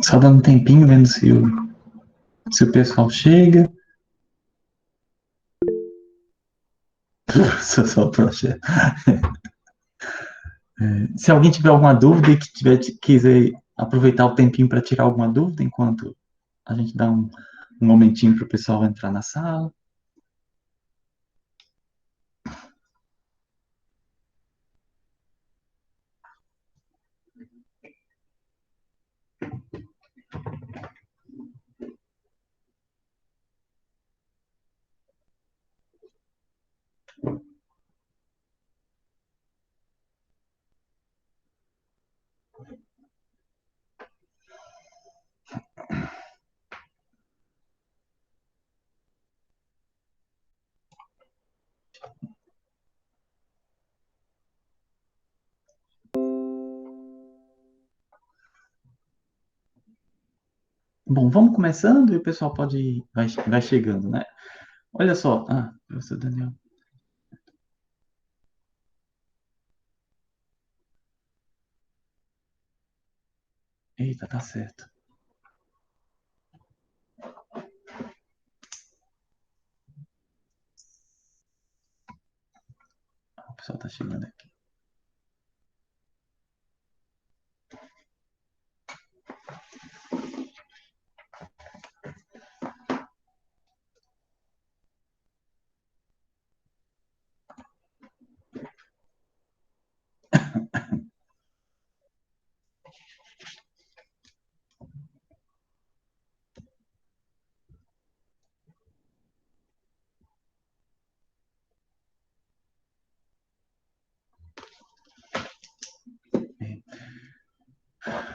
Só dando um tempinho, vendo se o pessoal chega. Só o projeto. Se alguém tiver alguma dúvida e quiser aproveitar o tempinho para tirar alguma dúvida, enquanto a gente dá um momentinho para o pessoal entrar na sala. Bom, vamos começando e o pessoal vai chegando, né? Olha só, professor Daniel. Eita, tá certo. O pessoal tá chegando aqui.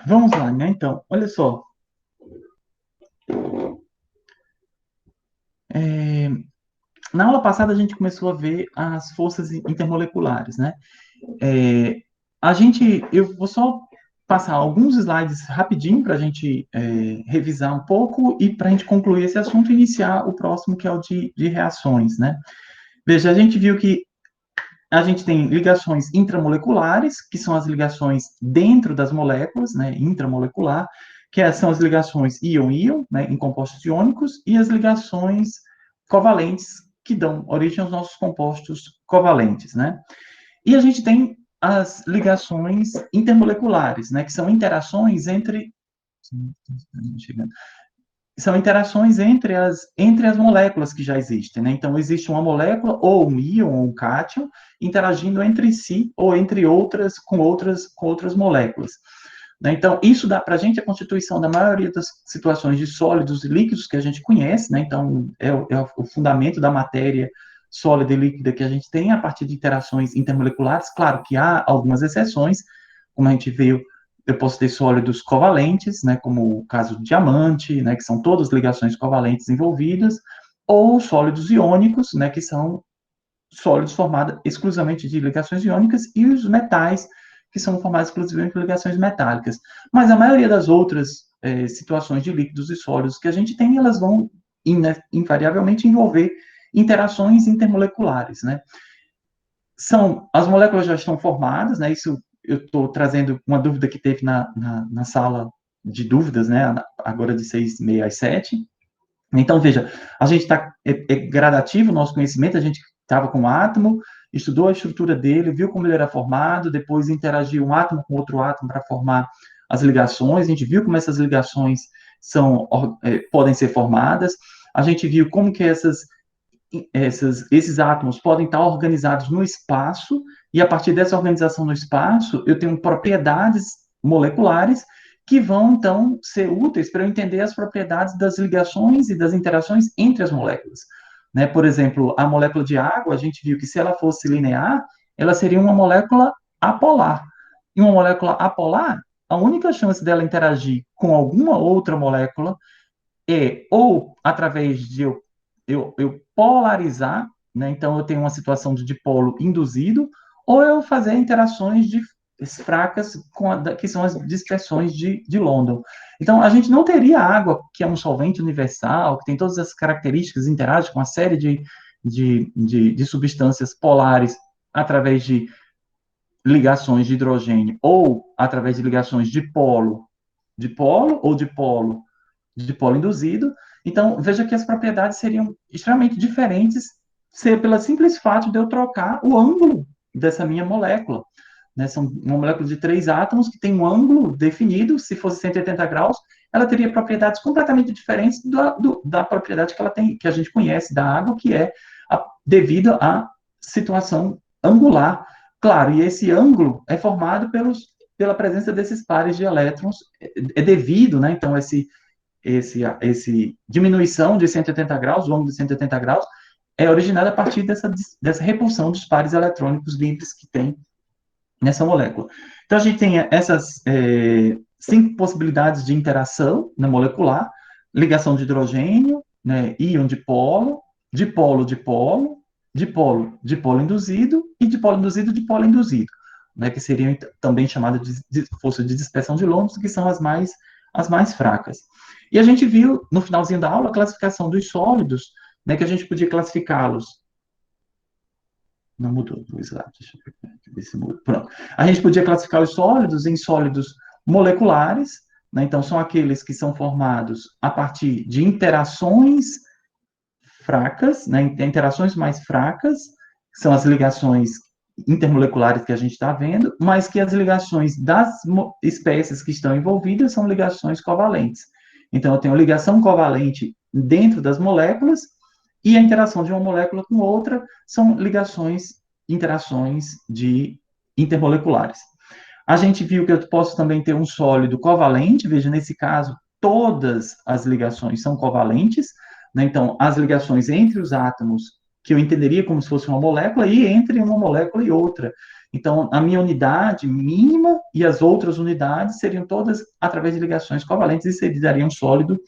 Vamos lá, né? Então, olha só. É, na aula passada a gente começou a ver as forças intermoleculares, né? É, eu vou só passar alguns slides rapidinho para a gente revisar um pouco e para a gente concluir esse assunto e iniciar o próximo, que é o de reações, né? Veja, a gente viu que a gente tem ligações intramoleculares, que são as ligações dentro das moléculas, né, intramolecular, são as ligações íon-íon, né, em compostos iônicos, e as ligações covalentes, que dão origem aos nossos compostos covalentes, né? E a gente tem as ligações intermoleculares, né, que são interações entre entre as moléculas que já existem, né? Então, existe uma molécula, ou um íon, ou um cátion, interagindo entre si, ou entre outras, com outras moléculas. Né? Então, isso dá para a gente a constituição da maioria das situações de sólidos e líquidos que a gente conhece, né? Então, é o fundamento da matéria sólida e líquida que a gente tem a partir de interações intermoleculares. Claro que há algumas exceções, como a gente viu. Eu posso ter sólidos covalentes, né, como o caso do diamante, né, que são todas ligações covalentes envolvidas, ou sólidos iônicos, né, que são sólidos formados exclusivamente de ligações iônicas, e os metais, que são formados exclusivamente por ligações metálicas. Mas a maioria das outras situações de líquidos e sólidos que a gente tem, elas vão invariavelmente envolver interações intermoleculares, né? As moléculas já estão formadas, né? Isso eu estou trazendo uma dúvida que teve na sala de dúvidas, né? Agora de 6h30 às 7. Então, veja, a gente é gradativo o nosso conhecimento, a gente estava com o átomo, estudou a estrutura dele, viu como ele era formado, depois interagiu um átomo com outro átomo para formar as ligações, a gente viu como essas ligações podem ser formadas, a gente viu como que esses átomos podem estar organizados no espaço, e a partir dessa organização no espaço, eu tenho propriedades moleculares que vão, então, ser úteis para eu entender as propriedades das ligações e das interações entre as moléculas. Né? Por exemplo, a molécula de água, a gente viu que se ela fosse linear, ela seria uma molécula apolar. E uma molécula apolar, a única chance dela interagir com alguma outra molécula é ou através de eu polarizar, né? Então eu tenho uma situação de dipolo induzido, ou eu fazer interações fracas que são as dispersões de London. Então a gente não teria água, que é um solvente universal, que tem todas as características, interage com uma série de substâncias polares através de ligações de hidrogênio ou através de ligações de polo ou de polo induzido. Então, veja que as propriedades seriam extremamente diferentes pelo simples fato de eu trocar o ângulo dessa minha molécula. Né? São uma molécula de 3 átomos que tem um ângulo definido. Se fosse 180 graus, ela teria propriedades completamente diferentes da propriedade que ela tem, que a gente conhece da água, que é devido à situação angular. Claro, e esse ângulo é formado pela presença desses pares de elétrons, é devido, né? Então, esse diminuição de 180 graus, o ângulo de 180 graus, é originado a partir dessa repulsão dos pares eletrônicos livres que tem nessa molécula. Então, a gente tem essas 5 possibilidades de interação na molecular: ligação de hidrogênio, né, íon dipolo, dipolo-dipolo, dipolo induzido e dipolo induzido-dipolo induzido, né, que seriam também chamadas de força de dispersão de London, que são as mais fracas. E a gente viu, no finalzinho da aula, a classificação dos sólidos, né, que a gente podia classificá-los. Não mudou o slide, deixa eu ver se muda. Pronto. A gente podia classificar os sólidos em sólidos moleculares, né? Então, são aqueles que são formados a partir de interações fracas, né? Interações mais fracas, que são as ligações intermoleculares que a gente está vendo, mas que as ligações das espécies que estão envolvidas são ligações covalentes. Então, eu tenho ligação covalente dentro das moléculas, e a interação de uma molécula com outra são interações intermoleculares. A gente viu que eu posso também ter um sólido covalente, veja, nesse caso, todas as ligações são covalentes, né? Então, as ligações entre os átomos, que eu entenderia como se fosse uma molécula, e entre uma molécula e outra. Então, a minha unidade mínima e as outras unidades seriam todas através de ligações covalentes, e se daria um sólido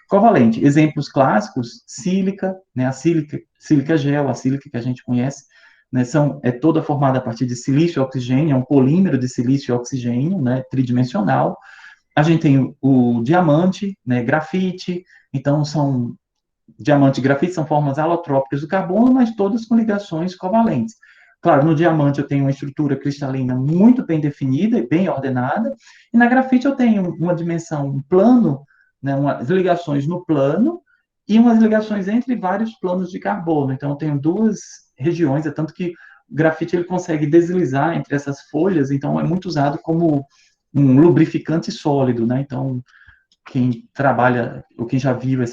covalente. Exemplos clássicos: sílica, né, a sílica gel, a sílica que a gente conhece, né, é toda formada a partir de silício e oxigênio, é um polímero de silício e oxigênio, né, tridimensional. A gente tem o diamante, né, grafite. Então, diamante e grafite são formas alotrópicas do carbono, mas todas com ligações covalentes. Claro, no diamante eu tenho uma estrutura cristalina muito bem definida e bem ordenada, e na grafite eu tenho uma dimensão, um plano, né, umas ligações no plano e umas ligações entre vários planos de carbono. Então, eu tenho 2 regiões, é tanto que o grafite ele consegue deslizar entre essas folhas, então é muito usado como um lubrificante sólido, né? Então, quem trabalha, ou quem já viu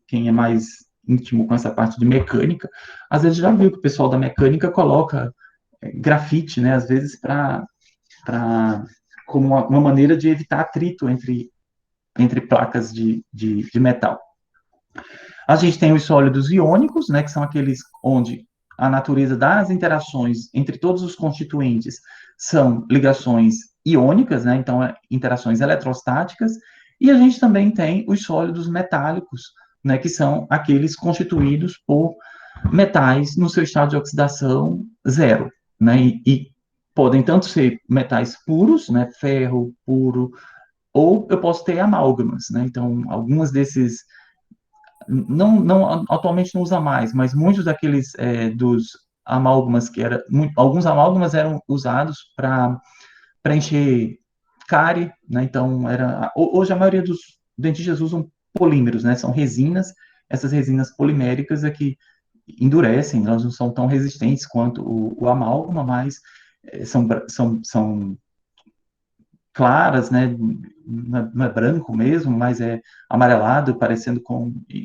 quem é mais íntimo com essa parte de mecânica, às vezes já viu que o pessoal da mecânica coloca grafite, né, às vezes como uma maneira de evitar atrito entre placas de metal. A gente tem os sólidos iônicos, né, que são aqueles onde a natureza das interações entre todos os constituintes são ligações iônicas, né, então interações eletrostáticas. E a gente também tem os sólidos metálicos, né, que são aqueles constituídos por metais no seu estado de oxidação zero, né, e podem tanto ser metais puros, né, ferro puro, ou eu posso ter amálgamas, né, então algumas desses não atualmente não usa mais, mas muitos daqueles dos amálgamas alguns amálgamas eram usados para preencher cárie, né? Então hoje a maioria dos dentistas usam polímeros, né? São resinas. Essas resinas poliméricas é que endurecem, elas não são tão resistentes quanto o amálgama, mas são claras, né? Não é branco mesmo, mas é amarelado, parecendo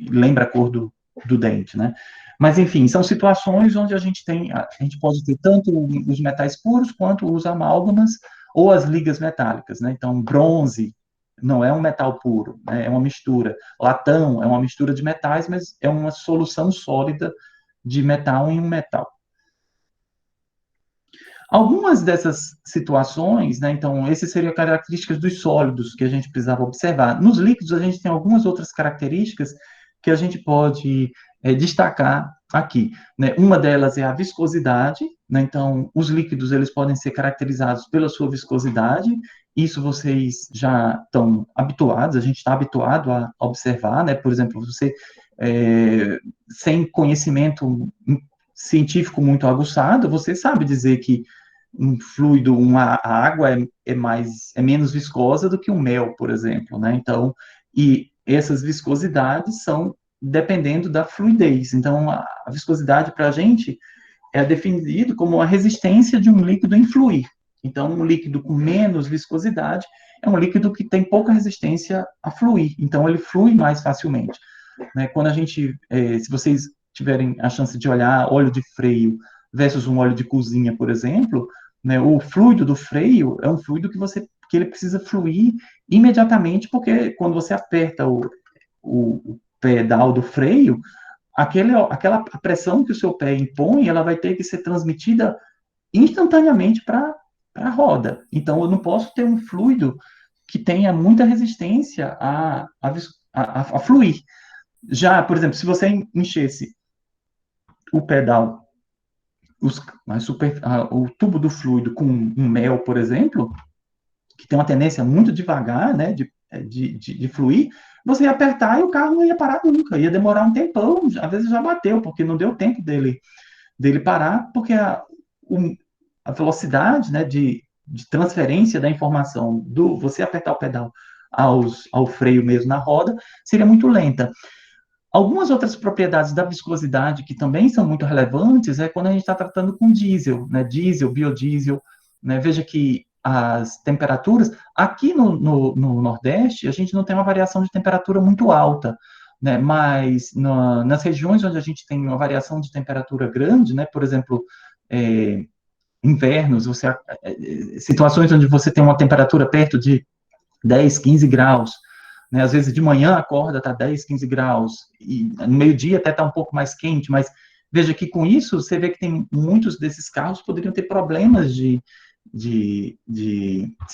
lembra a cor do dente, né? Mas, enfim, são situações onde a gente pode ter tanto os metais puros quanto os amálgamas ou as ligas metálicas, né? Então, bronze não é um metal puro, né? É uma mistura. Latão é uma mistura de metais, mas é uma solução sólida de metal em um metal. Algumas dessas situações, né, então, essas seriam características dos sólidos que a gente precisava observar. Nos líquidos, a gente tem algumas outras características que a gente pode destacar aqui, né? Uma delas é a viscosidade, né? Então, os líquidos, eles podem ser caracterizados pela sua viscosidade, isso vocês já estão habituados, a gente está habituado a observar, né? Por exemplo, você, sem conhecimento científico muito aguçado, você sabe dizer que um fluido, a água é menos viscosa do que um mel, por exemplo, né? Então, e essas viscosidades são dependendo da fluidez. Então, a viscosidade para a gente é definido como a resistência de um líquido em fluir. Então, um líquido com menos viscosidade é um líquido que tem pouca resistência a fluir. Então, ele flui mais facilmente. Né? Quando a gente, se vocês tiverem a chance de olhar óleo de freio versus um óleo de cozinha, por exemplo, né, o fluido do freio é um fluido que ele precisa fluir imediatamente, porque quando você aperta o pedal do freio, aquela pressão que o seu pé impõe, ela vai ter que ser transmitida instantaneamente para a roda. Então, eu não posso ter um fluido que tenha muita resistência a fluir. Já, por exemplo, se você enchesse o pedal, o tubo do fluido com um mel, por exemplo, que tem uma tendência muito devagar, né, de fluir, você ia apertar e o carro não ia parar nunca, ia demorar um tempão, às vezes já bateu, porque não deu tempo dele parar, porque a velocidade, né, de transferência da informação do você apertar o pedal ao freio mesmo na roda seria muito lenta. Algumas outras propriedades da viscosidade que também são muito relevantes é quando a gente está tratando com diesel, né? Diesel, biodiesel, né? Veja que as temperaturas, aqui no Nordeste, a gente não tem uma variação de temperatura muito alta, né? Mas nas regiões onde a gente tem uma variação de temperatura grande, né? Por exemplo, invernos, situações onde você tem uma temperatura perto de 10, 15 graus, né? Às vezes de manhã acorda, tá 10, 15 graus, e no meio-dia até tá um pouco mais quente, mas veja que com isso você vê que tem muitos desses carros poderiam ter problemas se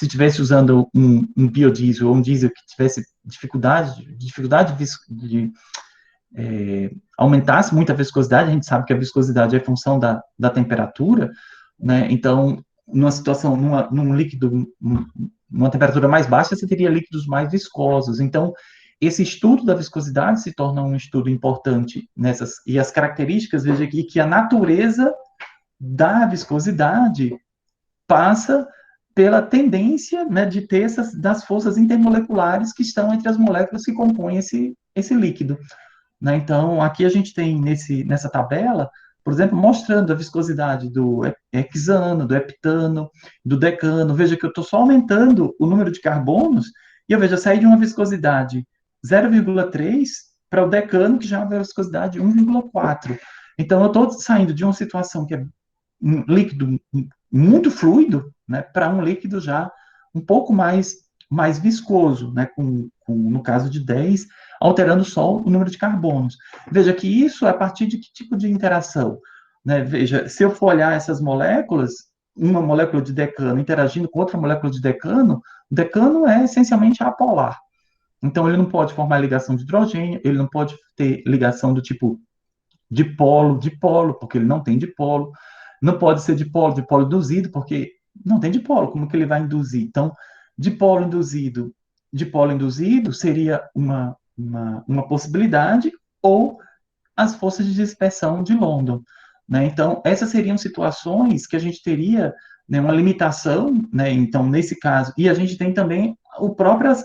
estivesse usando um biodiesel ou um diesel que tivesse dificuldade aumentasse muito a viscosidade, a gente sabe que a viscosidade é função da temperatura, né? Então, numa situação, num líquido, numa temperatura mais baixa, você teria líquidos mais viscosos. Então, esse estudo da viscosidade se torna um estudo importante e as características, veja aqui, que a natureza da viscosidade passa pela tendência, né, de ter das forças intermoleculares que estão entre as moléculas que compõem esse líquido. Né? Então, aqui a gente tem nessa tabela, por exemplo, mostrando a viscosidade do hexano, do heptano, do decano. Veja que eu estou só aumentando o número de carbonos, e eu vejo, eu saí de uma viscosidade 0,3 para o decano, que já é uma viscosidade 1,4. Então, eu estou saindo de uma situação que é um líquido muito fluido, né, para um líquido já um pouco mais viscoso, né, no caso de 10, alterando só o número de carbonos. Veja que isso é a partir de que tipo de interação? Né? Veja, se eu for olhar essas moléculas, uma molécula de decano interagindo com outra molécula de decano, o decano é essencialmente apolar. Então, ele não pode formar ligação de hidrogênio, ele não pode ter ligação do tipo dipolo, porque ele não tem dipolo. Não pode ser dipolo induzido, porque não tem dipolo, como que ele vai induzir? Então, dipolo induzido seria uma possibilidade, ou as forças de dispersão de London. Né? Então, essas seriam situações que a gente teria, né, uma limitação, né? Então, nesse caso, e a gente tem também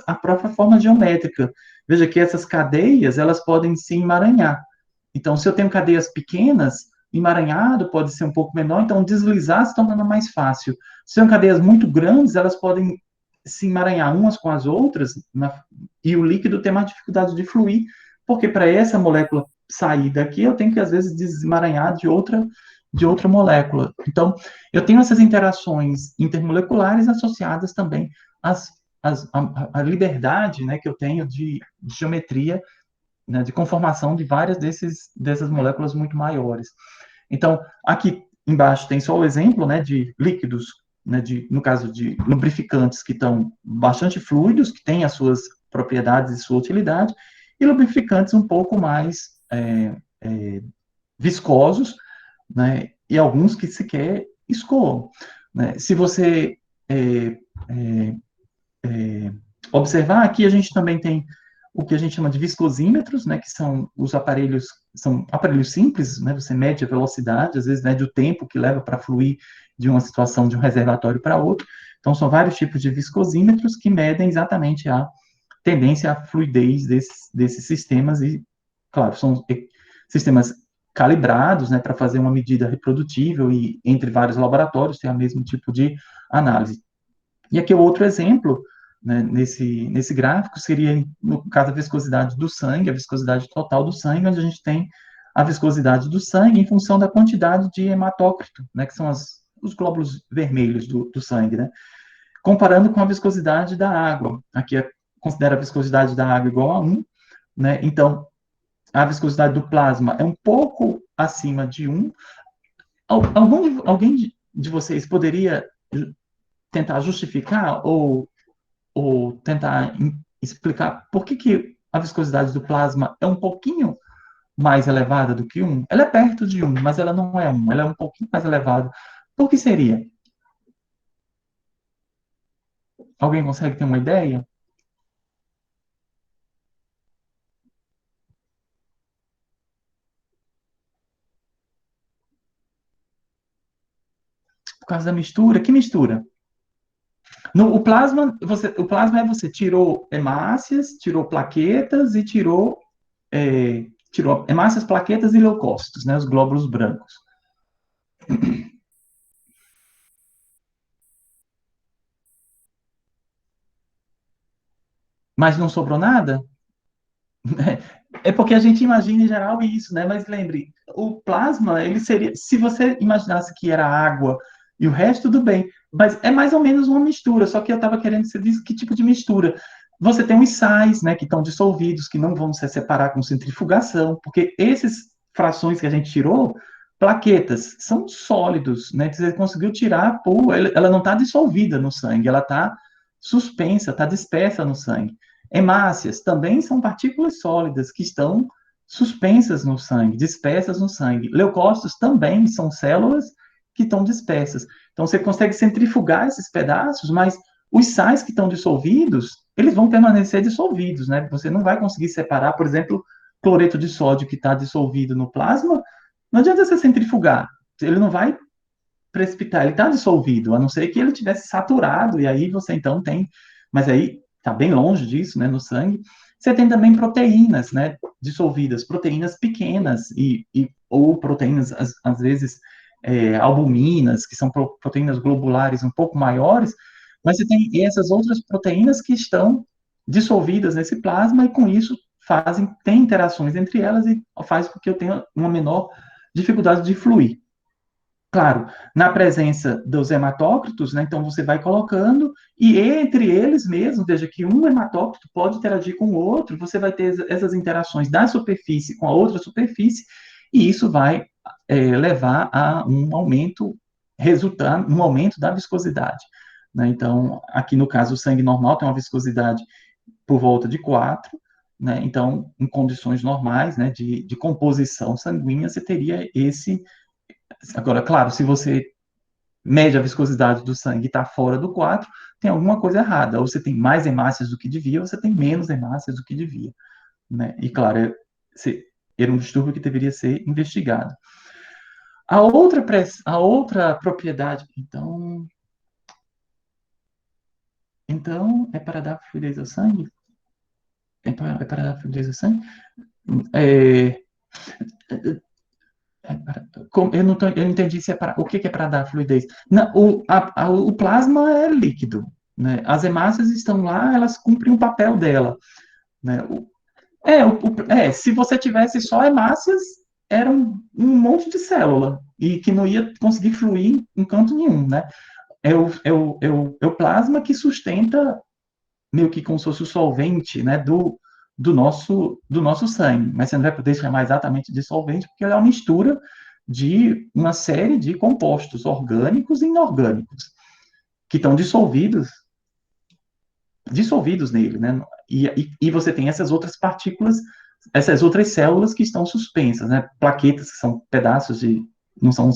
a própria forma geométrica. Veja que essas cadeias, elas podem se emaranhar. Então, se eu tenho cadeias pequenas, emaranhado pode ser um pouco menor, então deslizar se torna mais fácil. Se são cadeias muito grandes, elas podem se emaranhar umas com as outras, e o líquido ter mais dificuldade de fluir, porque para essa molécula sair daqui, eu tenho que, às vezes, desemaranhar de outra molécula. Então, eu tenho essas interações intermoleculares associadas também à liberdade, né, que eu tenho de geometria, né, de conformação de várias dessas moléculas muito maiores. Então, aqui embaixo tem só o exemplo, né, de líquidos, né, no caso de lubrificantes que estão bastante fluidos, que têm as suas propriedades e sua utilidade, e lubrificantes um pouco mais viscosos, né, e alguns que sequer escoam. Né? Se você é, é, observar, aqui a gente também tem o que a gente chama de viscosímetros, né, que são aparelhos simples, né, você mede a velocidade, às vezes mede o tempo que leva para fluir de uma situação de um reservatório para outro. Então, são vários tipos de viscosímetros que medem exatamente a tendência à fluidez desses sistemas e, claro, são sistemas calibrados, né, para fazer uma medida reprodutível e entre vários laboratórios ter o mesmo tipo de análise. E aqui o outro exemplo, né, nesse gráfico, seria, no caso, a viscosidade do sangue, a viscosidade total do sangue, onde a gente tem a viscosidade do sangue em função da quantidade de hematócrito, né, que são os glóbulos vermelhos do sangue, né, comparando com a viscosidade da água. Aqui considera a viscosidade da água igual a 1, né, então a viscosidade do plasma é um pouco acima de 1. Alguém de vocês poderia tentar justificar ou tentar explicar por que a viscosidade do plasma é um pouquinho mais elevada do que 1? Ela é perto de 1, mas ela não é 1, ela é um pouquinho mais elevada. Por que seria? Alguém consegue ter uma ideia? Por causa da mistura? Que mistura? No, o plasma é você tirou hemácias, tirou plaquetas e tirou hemácias, plaquetas e leucócitos, né, os glóbulos brancos. Mas não sobrou nada? É porque a gente imagina em geral isso, né? Mas lembre, o plasma, ele seria, se você imaginasse que era água e o resto, tudo bem. Mas é mais ou menos uma mistura, só que eu estava querendo que você disse que tipo de mistura. Você tem os sais, né, que estão dissolvidos, que não vão se separar com centrifugação, porque esses frações que a gente tirou, plaquetas, são sólidos, né? Você conseguiu tirar, pô, ela não está dissolvida no sangue, ela está suspensa, está dispersa no sangue. Hemácias também são partículas sólidas que estão suspensas no sangue, dispersas no sangue. Leucócitos também são células que estão dispersas. Então, você consegue centrifugar esses pedaços, mas os sais que estão dissolvidos, eles vão permanecer dissolvidos, né? Você não vai conseguir separar, por exemplo, cloreto de sódio que está dissolvido no plasma, não adianta você centrifugar, ele não vai precipitar, ele está dissolvido, a não ser que ele tivesse saturado, e aí você então tem, mas aí está bem longe disso, né, no sangue. Você tem também proteínas, né, dissolvidas, proteínas pequenas, ou proteínas, às vezes, albuminas, que são proteínas globulares um pouco maiores, mas você tem essas outras proteínas que estão dissolvidas nesse plasma, e com isso tem interações entre elas e faz com que eu tenha uma menor dificuldade de fluir. Claro, na presença dos hematócritos, né, então você vai colocando, e entre eles mesmo, veja que um hematócrito pode interagir com o outro, você vai ter essas interações da superfície com a outra superfície, e isso vai levar a um aumento, resultar um aumento da viscosidade. Né? Então, aqui no caso, o sangue normal tem uma viscosidade por volta de 4, né? Então, em condições normais, né, de composição sanguínea, você teria esse. Agora, claro, se você mede a viscosidade do sangue e está fora do 4, tem alguma coisa errada. Ou você tem mais hemácias do que devia, ou você tem menos hemácias do que devia. Né? E, claro, era um distúrbio que deveria ser investigado. A outra propriedade, então é para dar fluidez ao sangue? É para dar fluidez ao sangue? É, eu não entendi se o que é para dar fluidez. Não, o plasma é líquido, né? As hemácias estão lá, elas cumprem o papel dela, né? Se você tivesse só hemácias, era um monte de célula e que não ia conseguir fluir em canto nenhum, né? É o plasma que sustenta meio que como se fosse o solvente, né, do nosso sangue, mas você não vai poder chamar exatamente de solvente, porque ele é uma mistura de uma série de compostos orgânicos e inorgânicos que estão dissolvidos nele, né? E você tem essas outras partículas, essas outras células que estão suspensas, né? Plaquetas, que são pedaços de, não são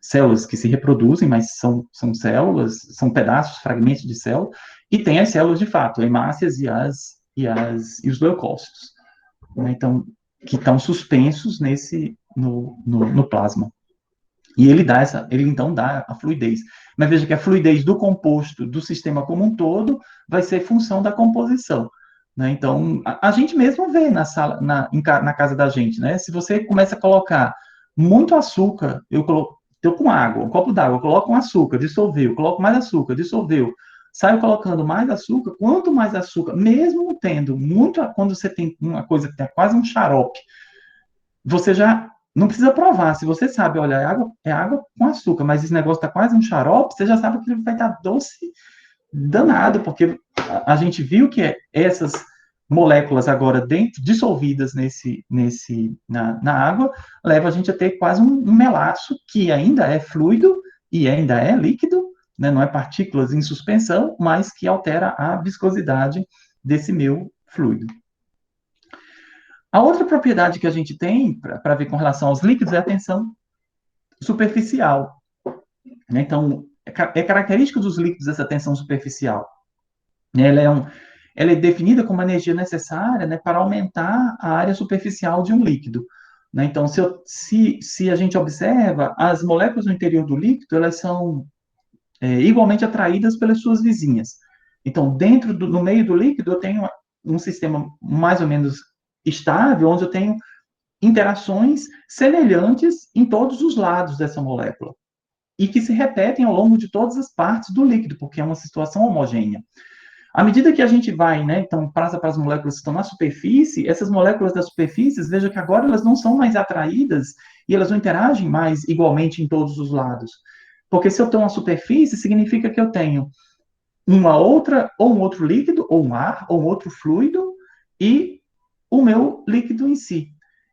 células que se reproduzem, mas são células, são pedaços, fragmentos de célula, e tem as células de fato, hemácias e os leucócitos, né? Então, que estão suspensos no plasma. E ele então dá a fluidez. Mas veja que a fluidez do composto do sistema como um todo vai ser função da composição. Né? Então, a gente mesmo vê na sala, na casa da gente, né? Se você começa a colocar muito açúcar, eu com água, um copo d'água, eu coloco um açúcar, dissolveu, coloco mais açúcar, dissolveu, saio colocando mais açúcar, quanto mais açúcar, mesmo tendo muito, quando você tem uma coisa que é quase um xarope, você já não precisa provar. Se você sabe, olha, é água com açúcar, mas esse negócio está quase um xarope, você já sabe que ele vai estar doce danado, porque a gente viu que essas moléculas agora dentro, dissolvidas na água, leva a gente a ter quase um melaço que ainda é fluido e ainda é líquido, né? Não é partículas em suspensão, mas que altera a viscosidade desse meu fluido. A outra propriedade que a gente tem para ver com relação aos líquidos é a tensão superficial. Né? Então, é característica dos líquidos essa tensão superficial. Ela é definida como a energia necessária, né, para aumentar a área superficial de um líquido. Né? Então, se a gente observa, as moléculas no interior do líquido, elas são igualmente atraídas pelas suas vizinhas. Então, no meio do líquido, eu tenho um sistema mais ou menos estável, onde eu tenho interações semelhantes em todos os lados dessa molécula e que se repetem ao longo de todas as partes do líquido, porque é uma situação homogênea. À medida que a gente vai, né, então, passa para as moléculas que estão na superfície, essas moléculas das superfícies, veja que agora elas não são mais atraídas e elas não interagem mais igualmente em todos os lados. Porque se eu tenho uma superfície, significa que eu tenho uma outra, ou um outro líquido, ou um ar, ou um outro fluido, e o meu líquido em si.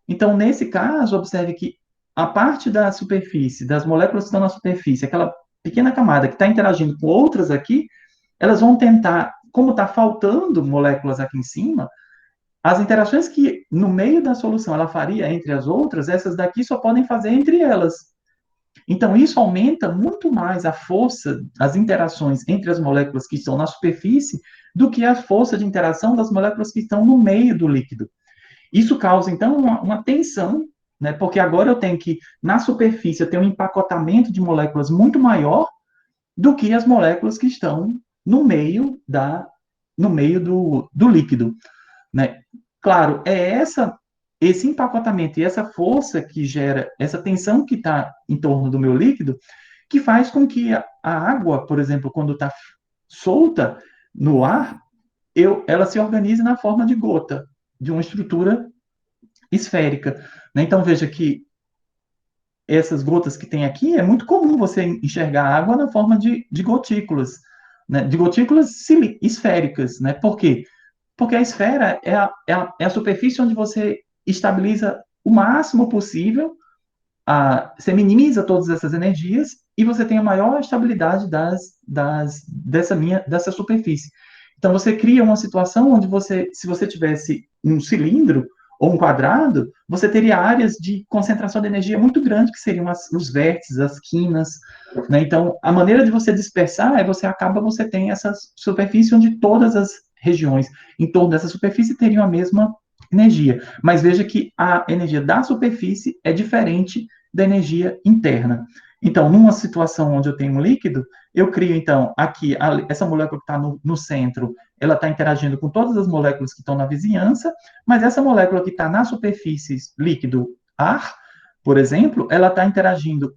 Então, nesse caso, observe que a parte da superfície, das moléculas que estão na superfície, aquela pequena camada que está interagindo com outras aqui, elas vão tentar, como está faltando moléculas aqui em cima, as interações que no meio da solução ela faria entre as outras, essas daqui só podem fazer entre elas. Então, isso aumenta muito mais a força, as interações entre as moléculas que estão na superfície, do que a força de interação das moléculas que estão no meio do líquido. Isso causa, então, uma tensão, né? Porque agora eu tenho que, na superfície, eu tenho um empacotamento de moléculas muito maior do que as moléculas que estão no meio do líquido, né? Claro, esse empacotamento e essa força que gera, essa tensão que está em torno do meu líquido, que faz com que a água, por exemplo, quando está solta no ar, ela se organize na forma de gota, de uma estrutura esférica. Né? Então, veja que essas gotas que tem aqui, é muito comum você enxergar água na forma de gotículas, né? De gotículas esféricas. Né? Por quê? Porque a esfera é a superfície onde você estabiliza o máximo possível, você minimiza todas essas energias e você tem a maior estabilidade dessa superfície. Então, você cria uma situação onde se você tivesse um cilindro ou um quadrado, você teria áreas de concentração de energia muito grande, que seriam os vértices, as quinas. Né? Então, a maneira de você dispersar é você tem essa superfície onde todas as regiões em torno dessa superfície teriam a mesma energia. Mas veja que a energia da superfície é diferente da energia interna. Então, numa situação onde eu tenho um líquido, eu crio, então, aqui, essa molécula que está no centro, ela está interagindo com todas as moléculas que estão na vizinhança, mas essa molécula que está na superfície líquido ar, por exemplo, ela está interagindo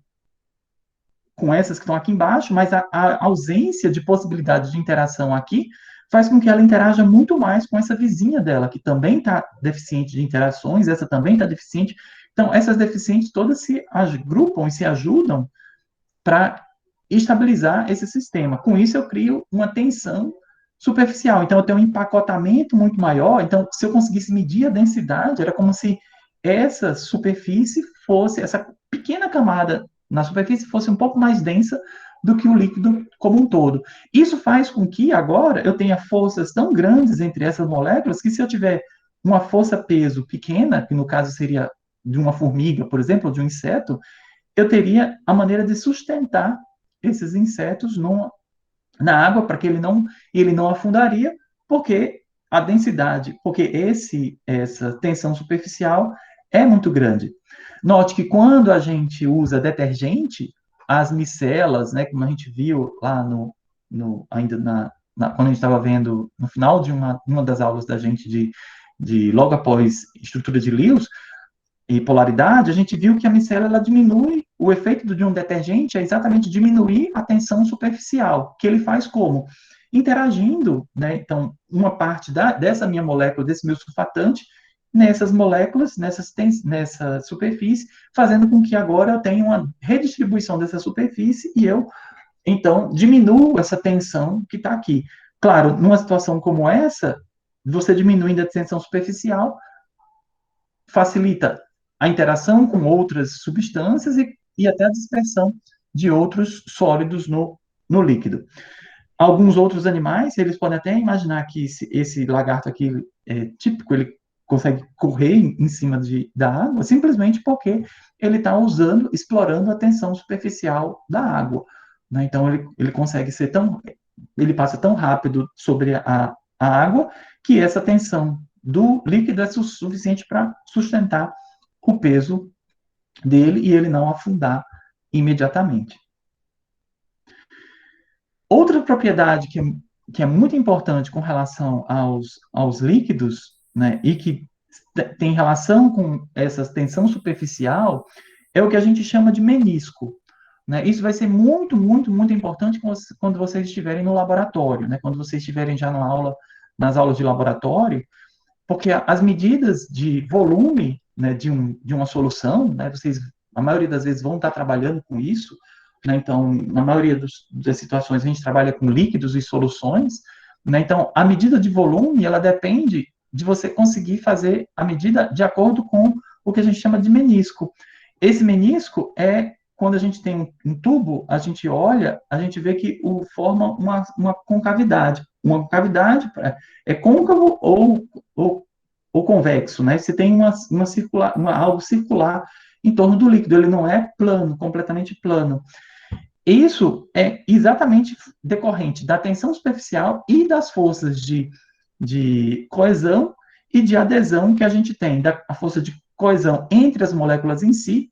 com essas que estão aqui embaixo, mas a ausência de possibilidade de interação aqui faz com que ela interaja muito mais com essa vizinha dela, que também está deficiente de interações, essa também está deficiente. Então, essas deficientes todas se agrupam e se ajudam para estabilizar esse sistema. Com isso, eu crio uma tensão superficial. Então, eu tenho um empacotamento muito maior. Então, se eu conseguisse medir a densidade, era como se essa superfície fosse, pequena camada na superfície fosse um pouco mais densa do que o líquido como um todo. Isso faz com que agora eu tenha forças tão grandes entre essas moléculas que se eu tiver uma força-peso pequena, que no caso seria de uma formiga, por exemplo, ou de um inseto, eu teria a maneira de sustentar esses insetos na água para que ele não afundaria, porque a densidade, porque essa tensão superficial é muito grande. Note que quando a gente usa detergente, as micelas, né, como a gente viu lá ainda quando a gente estava vendo no final de uma das aulas da gente de logo após estrutura de Lewis, e polaridade, a gente viu que a micela ela diminui, o efeito de um detergente é exatamente diminuir a tensão superficial, que ele faz como? Interagindo, né? Então, uma parte dessa minha molécula, desse meu surfatante, nessas moléculas, nessa superfície, fazendo com que agora eu tenha uma redistribuição dessa superfície e eu, então, diminuo essa tensão que está aqui. Claro, numa situação como essa, você diminuindo a tensão superficial, facilita a interação com outras substâncias e até a dispersão de outros sólidos no líquido. Alguns outros animais, eles podem até imaginar que esse lagarto aqui é típico, ele consegue correr em cima da água, simplesmente porque ele está explorando a tensão superficial da água. Né? Então, ele consegue ele passa tão rápido sobre a água que essa tensão do líquido é suficiente para sustentar o peso dele e ele não afundar imediatamente. Outra propriedade que é muito importante com relação aos líquidos, né, e que tem relação com essa tensão superficial, é o que a gente chama de menisco. Né? Isso vai ser muito, muito, muito importante quando vocês estiverem no laboratório, né? Quando vocês estiverem já nas aulas de laboratório, porque as medidas de volume, né, de uma solução, né, a maioria das vezes vão estar trabalhando com isso, né, então, na maioria das situações, a gente trabalha com líquidos e soluções, né, então, a medida de volume, ela depende de você conseguir fazer a medida de acordo com o que a gente chama de menisco. Esse menisco é, quando a gente tem um tubo, a gente olha, a gente vê que forma uma concavidade. Uma cavidade é côncavo ou convexo, né? Você tem algo circular em torno do líquido, ele não é plano, completamente plano. Isso é exatamente decorrente da tensão superficial e das forças de coesão e de adesão que a gente tem, a força de coesão entre as moléculas em si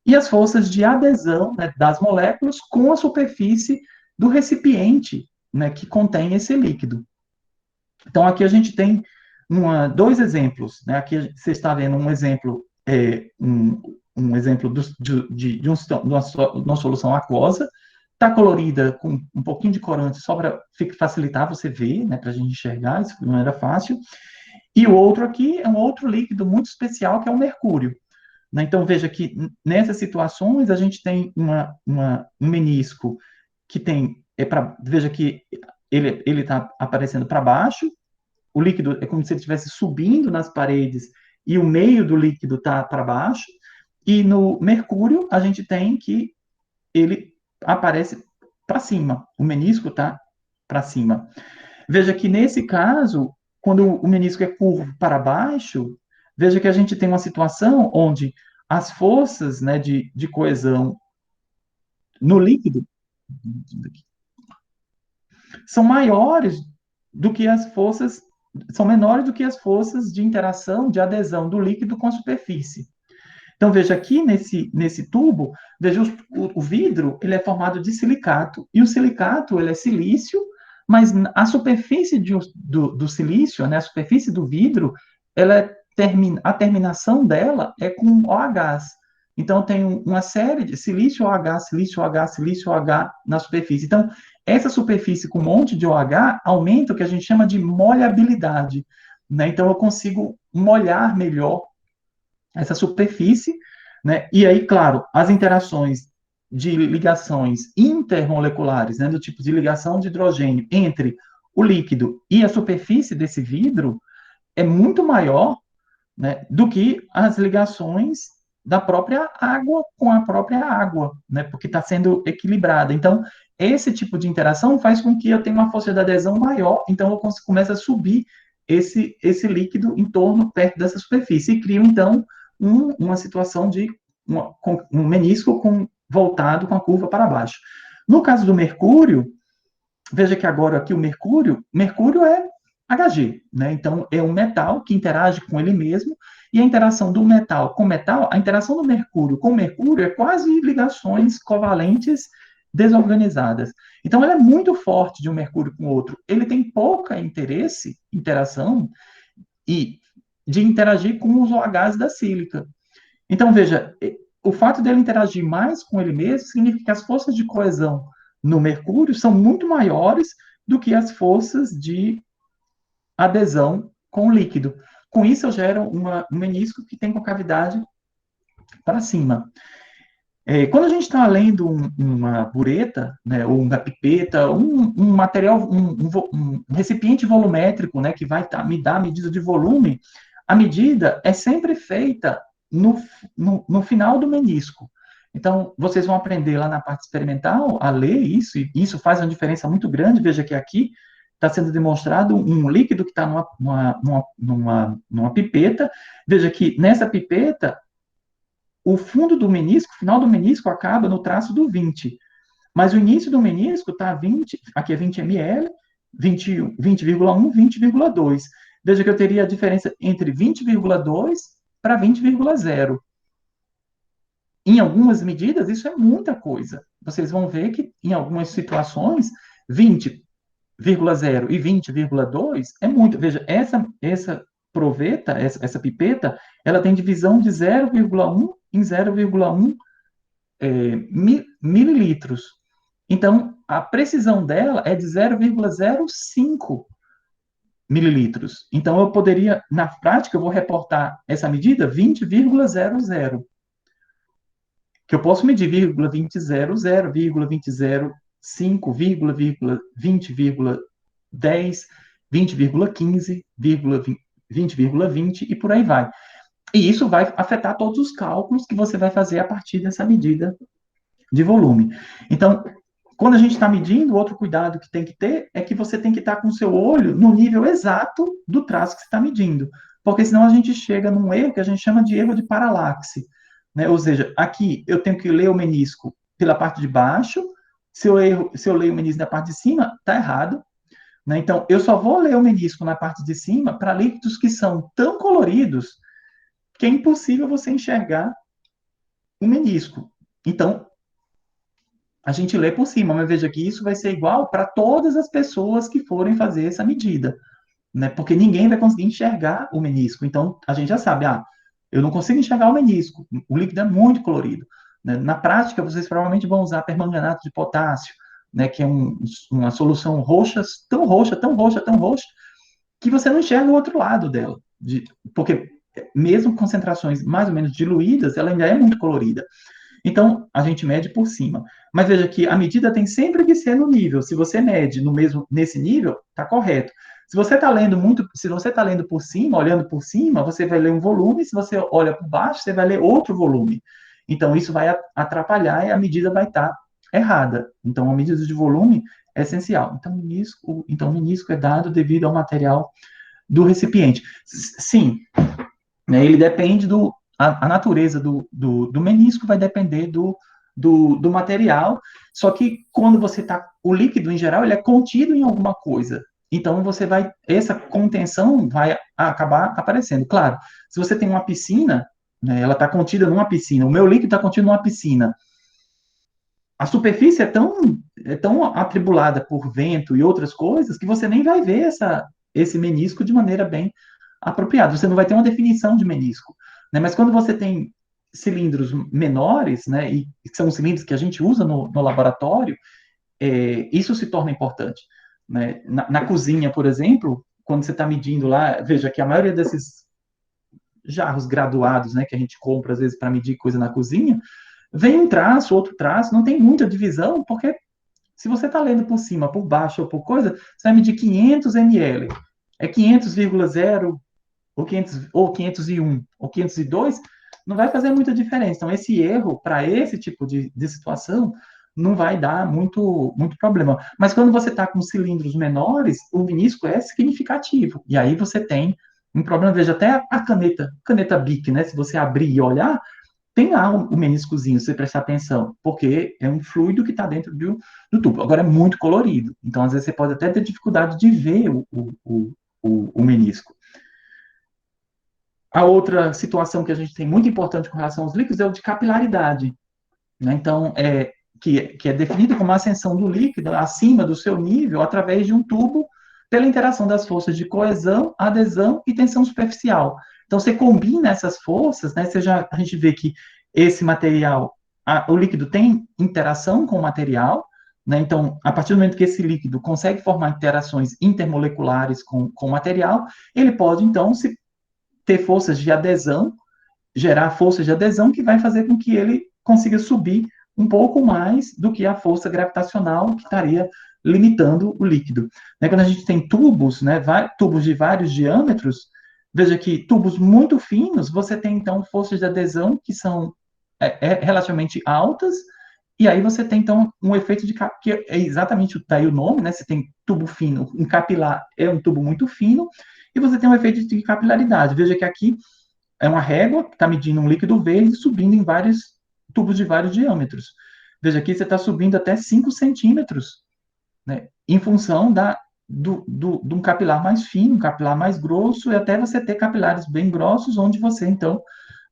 e as forças de adesão, né, das moléculas com a superfície do recipiente, né, que contém esse líquido. Então, aqui a gente tem dois exemplos. Né? Aqui você está vendo um exemplo, um exemplo de uma solução aquosa, está colorida com um pouquinho de corante só para facilitar você ver, né, para a gente enxergar, isso não era fácil. E o outro aqui é um outro líquido muito especial, que é o mercúrio. Né? Então, veja que nessas situações a gente tem um menisco que tem, veja que ele está aparecendo para baixo, o líquido é como se ele estivesse subindo nas paredes e o meio do líquido está para baixo, e no mercúrio a gente tem que ele aparece para cima, o menisco está para cima. Veja que nesse caso, quando o menisco é curvo para baixo, veja que a gente tem uma situação onde as forças, né, de coesão no líquido são maiores do que as forças, são menores do que as forças de interação, de adesão do líquido com a superfície. Então, veja aqui nesse tubo, veja o vidro, ele é formado de silicato, e o silicato, ele é silício, mas a superfície do silício, né, a superfície do vidro, a terminação dela é com OH. Então, tem uma série de silício OH, silício OH, silício OH na superfície. Então, essa superfície com um monte de OH aumenta o que a gente chama de molhabilidade. Né? Então, eu consigo molhar melhor essa superfície, né? E aí, claro, as interações de ligações intermoleculares, né, do tipo de ligação de hidrogênio entre o líquido e a superfície desse vidro é muito maior, né, do que as ligações da própria água com a própria água, né? Porque está sendo equilibrada. Então, esse tipo de interação faz com que eu tenha uma força de adesão maior, então eu começo a subir esse líquido em torno, perto dessa superfície, e crio, então, uma situação de um menisco voltado com a curva para baixo. No caso do mercúrio, veja que agora aqui o mercúrio é Hg, né? Então, é um metal que interage com ele mesmo, e a interação do metal com metal, a interação do mercúrio com mercúrio é quase ligações covalentes desorganizadas. Então, ela é muito forte de um mercúrio com outro. Ele tem pouca interação, e de interagir com os OHs da sílica. Então, veja, o fato dele interagir mais com ele mesmo significa que as forças de coesão no mercúrio são muito maiores do que as forças de adesão com o líquido. Com isso, eu gero um menisco que tem concavidade para cima. Quando a gente está lendo uma bureta, né, ou uma pipeta, um material, um recipiente volumétrico, né, que vai me dar a medida de volume, a medida é sempre feita no final do menisco. Então, vocês vão aprender lá na parte experimental a ler isso, e isso faz uma diferença muito grande. Veja que aqui está sendo demonstrado um líquido que está numa pipeta. Veja que nessa pipeta, o fundo do menisco, o final do menisco acaba no traço do 20, mas o início do menisco está 20, aqui é 20 ml, 20,1, 20,2. Veja que eu teria a diferença entre 20,2 para 20,0. Em algumas medidas, isso é muita coisa. Vocês vão ver que, em algumas situações, 20,0 e 20,2 é muito. Veja, essa proveta, essa pipeta, ela tem divisão de 0,1 em 0,1 mililitros. Então, a precisão dela é de 0,05 mililitros. Então, eu poderia, na prática, eu vou reportar essa medida 20,00, que eu posso medir 0,2000, 0,205, 20,10, 20,15, 20,20 e por aí vai. E isso vai afetar todos os cálculos que você vai fazer a partir dessa medida de volume. Então, quando a gente está medindo, outro cuidado que tem que ter é que você tem que estar com o seu olho no nível exato do traço que você está medindo, porque senão a gente chega num erro que a gente chama de erro de paralaxe, né? Ou seja, aqui eu tenho que ler o menisco pela parte de baixo, se eu leio o menisco da parte de cima, está errado, né? Então, eu só vou ler o menisco na parte de cima para líquidos que são tão coloridos que é impossível você enxergar o menisco. Então, a gente lê por cima, mas veja que isso vai ser igual para todas as pessoas que forem fazer essa medida, né? Porque ninguém vai conseguir enxergar o menisco. Então, a gente já sabe, eu não consigo enxergar o menisco, o líquido é muito colorido, né? Na prática, vocês provavelmente vão usar permanganato de potássio, né? Que é uma solução roxa, tão roxa, tão roxa, tão roxa, que você não enxerga o outro lado dela. Porque mesmo concentrações mais ou menos diluídas, ela ainda é muito colorida. Então, a gente mede por cima. Mas veja que a medida tem sempre que ser no nível. Se você mede nesse nível, está correto. Se você está lendo por cima, olhando por cima, você vai ler um volume. Se você olha por baixo, você vai ler outro volume. Então, isso vai atrapalhar e a medida vai estar errada. Então, a medida de volume é essencial. Então, o menisco é dado devido ao material do recipiente. Sim, né, ele depende a natureza do menisco vai depender do material, só que quando você está, o líquido em geral, ele é contido em alguma coisa, então essa contenção vai acabar aparecendo. Claro, se você tem uma piscina, né, ela está contida numa piscina, o meu líquido está contido numa piscina, a superfície é tão atribulada por vento e outras coisas que você nem vai ver esse menisco de maneira bem apropriada. Você não vai ter uma definição de menisco, né? Mas quando você tem cilindros menores, né, e que são os cilindros que a gente usa no laboratório, isso se torna importante, né? Na cozinha, por exemplo, quando você está medindo lá, veja que a maioria desses jarros graduados, né, que a gente compra às vezes para medir coisa na cozinha, vem um traço, outro traço, não tem muita divisão, porque se você está lendo por cima, por baixo ou por coisa, você vai medir 500 ml. É 500,0 ou 501 ou 502, não vai fazer muita diferença. Então, esse erro, para esse tipo de situação, não vai dar muito problema. Mas quando você está com cilindros menores, o menisco é significativo. E aí você tem um problema. Veja, até a caneta Bic, né? Se você abrir e olhar, tem lá o meniscozinho, se você prestar atenção, porque é um fluido que está dentro do tubo. Agora, é muito colorido. Então, às vezes, você pode até ter dificuldade de ver o menisco. A outra situação que a gente tem muito importante com relação aos líquidos é o de capilaridade. Né? Então, que é definido como a ascensão do líquido acima do seu nível através de um tubo pela interação das forças de coesão, adesão e tensão superficial. Então, você combina essas forças, né? A gente vê que esse material, o líquido tem interação com o material, né? Então, a partir do momento que esse líquido consegue formar interações intermoleculares com o material, ele pode, então, ter forças de adesão, gerar forças de adesão que vai fazer com que ele consiga subir um pouco mais do que a força gravitacional que estaria limitando o líquido. Né, quando a gente tem tubos, né, tubos de vários diâmetros, veja que tubos muito finos, você tem, então, forças de adesão que são relativamente altas, e aí você tem, então, um efeito que é exatamente daí o nome, né? Você tem tubo fino, um capilar é um tubo muito fino, e você tem um efeito de capilaridade. Veja que aqui é uma régua que está medindo um líquido verde subindo em vários tubos de vários diâmetros. Veja aqui, você está subindo até 5 centímetros, né, em função de um capilar mais fino, um capilar mais grosso, e até você ter capilares bem grossos, onde você, então,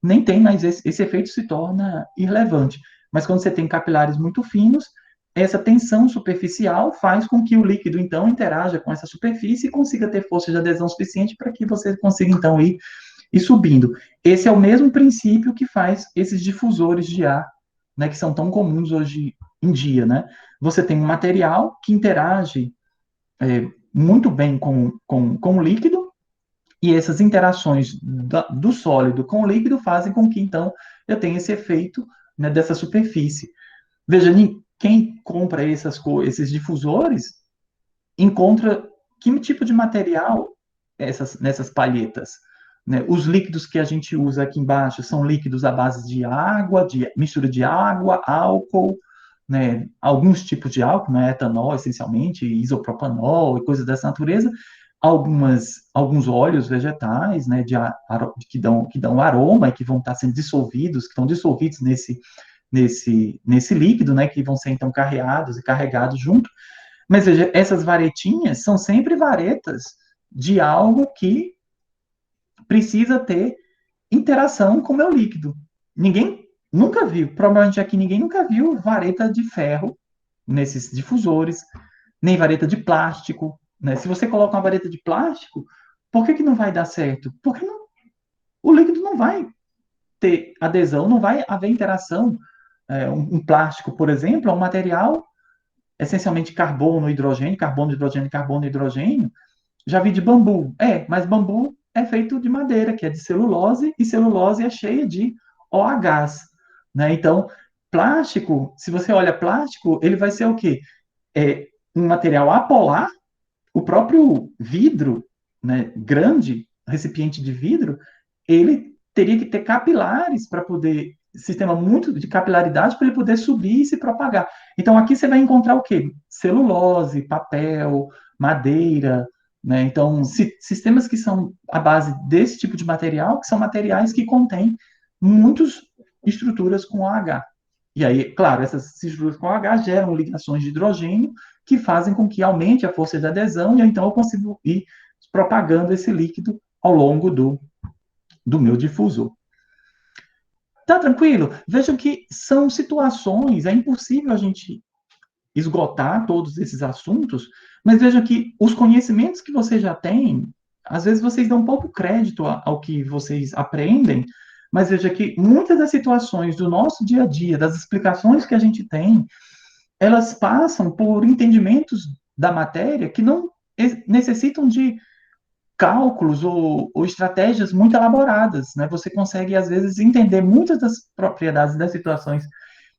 nem tem mais esse efeito se torna irrelevante. Mas quando você tem capilares muito finos, essa tensão superficial faz com que o líquido, então, interaja com essa superfície e consiga ter força de adesão suficiente para que você consiga, então, ir subindo. Esse é o mesmo princípio que faz esses difusores de ar, né, que são tão comuns hoje em dia, né? Você tem um material que interage muito bem com o líquido, e essas interações do sólido com o líquido fazem com que, então, eu tenha esse efeito, né, dessa superfície. Veja, quem compra esses difusores encontra que tipo de material nessas palhetas. Né? Os líquidos que a gente usa aqui embaixo são líquidos à base de água, de mistura de água, álcool, né? Alguns tipos de álcool, não é etanol essencialmente, isopropanol e coisas dessa natureza, alguns óleos vegetais, né, que dão aroma e que vão estar sendo dissolvidos, que estão dissolvidos nesse líquido, né, que vão ser então carreados e carregados junto. Mas veja, essas varetinhas são sempre varetas de algo que precisa ter interação com o meu líquido. Ninguém nunca viu, provavelmente aqui ninguém nunca viu vareta de ferro nesses difusores, nem vareta de plástico. Né? Se você coloca uma vareta de plástico, por que não vai dar certo? Porque o líquido não vai ter adesão, não vai haver interação. Um plástico, por exemplo, é um material essencialmente carbono, hidrogênio, carbono, hidrogênio. Já vi de bambu. Mas bambu é feito de madeira, que é de celulose, e celulose é cheia de OHs. Né? Então, plástico, se você olha plástico, ele vai ser o quê? Um material apolar, o próprio vidro, né, grande, recipiente de vidro, ele teria que ter capilares para poder, sistema muito de capilaridade para ele poder subir e se propagar. Então aqui você vai encontrar o quê? Celulose, papel, madeira, né? Então sistemas que são à base desse tipo de material, que são materiais que contêm muitas estruturas com OH. E aí, claro, essas estruturas com OH geram ligações de hidrogênio que fazem com que aumente a força de adesão, e então eu consigo ir propagando esse líquido ao longo do meu difusor. Tá tranquilo? Vejam que são situações, é impossível a gente esgotar todos esses assuntos, mas vejam que os conhecimentos que vocês já têm, às vezes vocês dão pouco crédito ao que vocês aprendem, mas veja que muitas das situações do nosso dia a dia, das explicações que a gente tem, elas passam por entendimentos da matéria que não necessitam de cálculos ou estratégias muito elaboradas, né? Você consegue, às vezes, entender muitas das propriedades das situações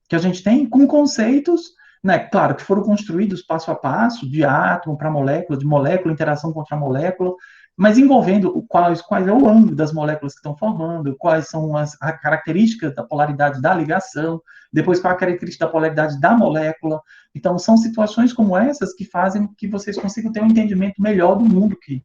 que a gente tem com conceitos, né? Claro, que foram construídos passo a passo, de átomo para molécula, de molécula, interação contra molécula, mas envolvendo quais é o ângulo das moléculas que estão formando, quais são as características da polaridade da ligação, depois qual a característica da polaridade da molécula. Então, são situações como essas que fazem que vocês consigam ter um entendimento melhor do mundo que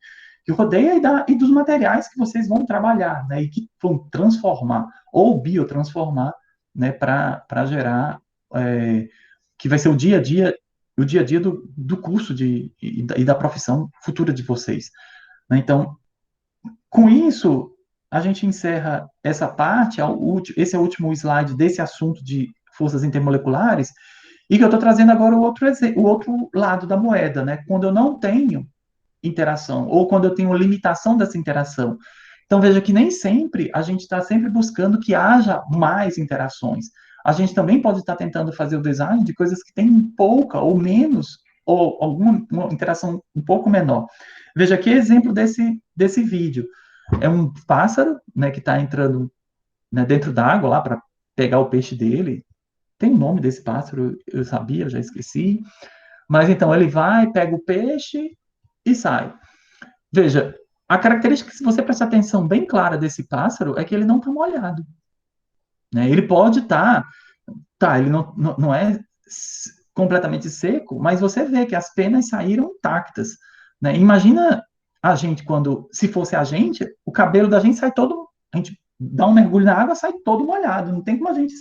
rodeia e dos materiais que vocês vão trabalhar, né, e que vão transformar ou biotransformar, né, para gerar, que vai ser o dia a dia do curso e da profissão futura de vocês. Né? Então, com isso, a gente encerra essa parte, esse é o último slide desse assunto de forças intermoleculares, e que eu estou trazendo agora o outro lado da moeda, né? Quando eu não tenho interação, ou quando eu tenho limitação dessa interação. Então, veja que nem sempre a gente está sempre buscando que haja mais interações. A gente também pode estar tentando fazer o design de coisas que têm pouca ou menos, ou alguma interação um pouco menor. Veja que exemplo desse vídeo. É um pássaro, né, que está entrando, né, dentro d'água lá para pegar o peixe dele. Tem o nome desse pássaro, eu sabia, eu já esqueci. Mas então ele vai, pega o peixe e sai. Veja, a característica, se você prestar atenção bem clara desse pássaro, é que ele não está molhado. Né? Ele pode estar, ele não é completamente seco, mas você vê que as penas saíram intactas. Né? Imagina a gente quando, se fosse a gente, o cabelo da gente sai todo, a gente dá um mergulho na água, sai todo molhado. Não tem como a gente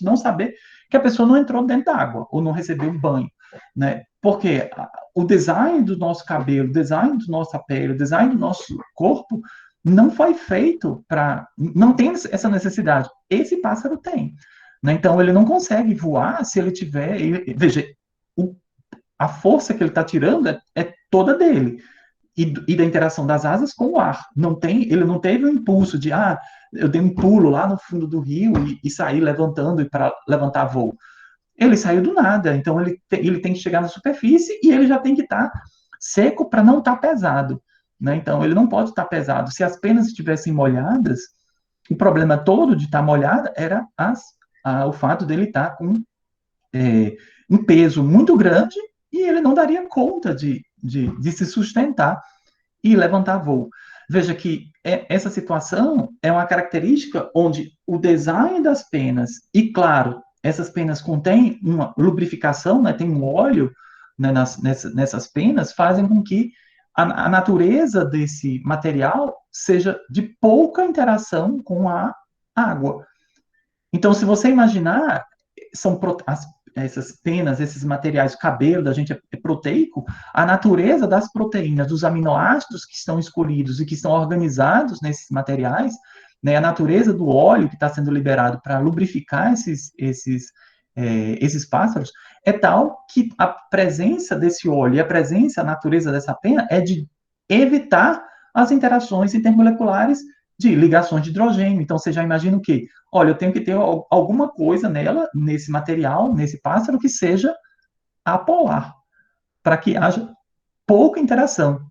não saber que a pessoa não entrou dentro da água ou não recebeu um banho. Né? Porque o design do nosso cabelo, o design da nossa pele, o design do nosso corpo não foi feito para. Não tem essa necessidade. Esse pássaro tem. Né? Então, ele não consegue voar se ele tiver. Veja, a força que ele está tirando é toda dele. E da interação das asas com o ar. Ele não teve o impulso de, eu dei um pulo lá no fundo do rio e saí levantando para levantar voo. Ele saiu do nada, então ele tem que chegar na superfície e ele já tem que estar seco para não estar pesado. Né? Então, ele não pode estar pesado. Se as penas estivessem molhadas, o problema todo de estar molhada era o fato dele estar com um peso muito grande e ele não daria conta de se sustentar e levantar voo. Veja que essa situação é uma característica onde o design das penas, e claro, essas penas contêm uma lubrificação, né, tem um óleo, né, nessas penas, fazem com que a natureza desse material seja de pouca interação com a água. Então, se você imaginar, essas penas, esses materiais, o cabelo da gente é proteico, a natureza das proteínas, dos aminoácidos que estão escolhidos e que estão organizados nesses materiais, né, a natureza do óleo que está sendo liberado para lubrificar esses pássaros, é tal que a presença desse óleo e a presença, a natureza dessa pena é de evitar as interações intermoleculares de ligações de hidrogênio. Então, você já imagina o quê? Olha, eu tenho que ter alguma coisa nela, nesse material, nesse pássaro, que seja apolar, para que haja pouca interação.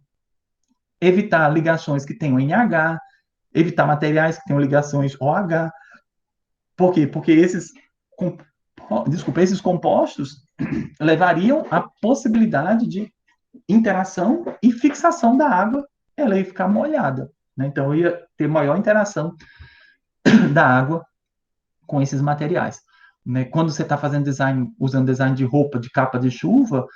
Evitar ligações que tenham NH, evitar materiais que tenham ligações OH. Por quê? Porque esses compostos levariam à possibilidade de interação e fixação da água, ela ia ficar molhada. Né? Então, ia ter maior interação da água com esses materiais. Né? Quando você está fazendo design, usando design de roupa, de capa de chuva,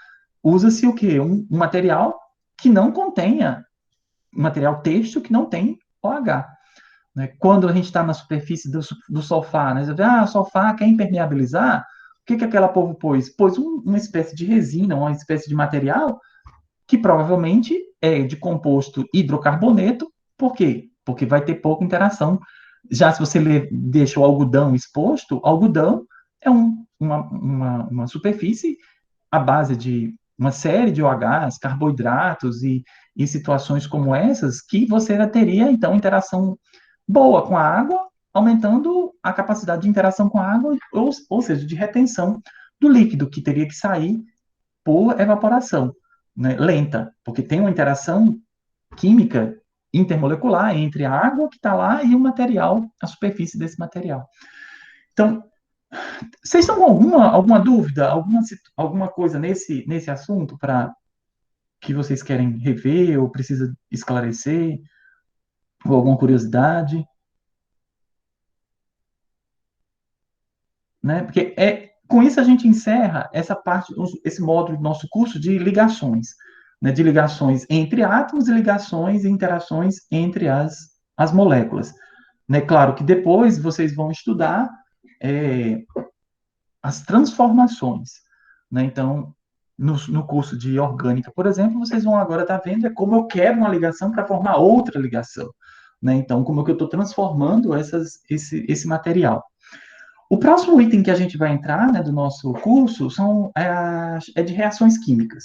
usa-se o quê? Um material que não contenha, um material têxtil que não tem OH. Né? Quando a gente está na superfície do sofá, né? Você vê, o sofá quer impermeabilizar, o que aquela povo pôs? Pôs uma espécie de resina, uma espécie de material que provavelmente é de composto hidrocarboneto. Por quê? Porque vai ter pouca interação. Já se você deixa o algodão exposto, algodão é uma superfície à base de uma série de OHs, carboidratos e situações como essas, que você teria, então, interação boa com a água, aumentando a capacidade de interação com a água, ou seja, de retenção do líquido, que teria que sair por evaporação, né, lenta, porque tem uma interação química intermolecular entre a água que está lá e o material, a superfície desse material. Então, vocês estão com alguma dúvida, alguma coisa nesse assunto para que vocês querem rever ou precisa esclarecer, ou alguma curiosidade, né? Porque com isso a gente encerra essa parte, esse módulo do nosso curso de ligações, né? De ligações entre átomos e ligações e interações entre as moléculas, né? Claro que depois vocês vão estudar é, as transformações, né? Então, no curso de orgânica, por exemplo, vocês vão agora estar vendo como eu quebro uma ligação para formar outra ligação, né? Então, como é que eu estou transformando esse material. O próximo item que a gente vai entrar, né, do nosso curso é de reações químicas,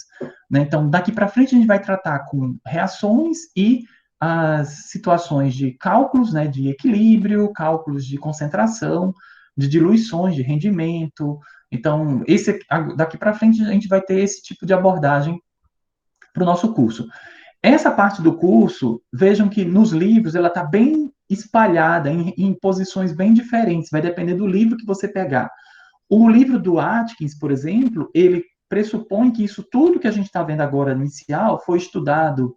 né? Então, daqui para frente a gente vai tratar com reações e as situações de cálculos, né, de equilíbrio, cálculos de concentração, de diluições, de rendimento. Então, daqui para frente a gente vai ter esse tipo de abordagem para o nosso curso. Essa parte do curso, vejam que nos livros ela está bem espalhada em posições bem diferentes, vai depender do livro que você pegar. O livro do Atkins, por exemplo, ele pressupõe que isso tudo que a gente está vendo agora inicial foi estudado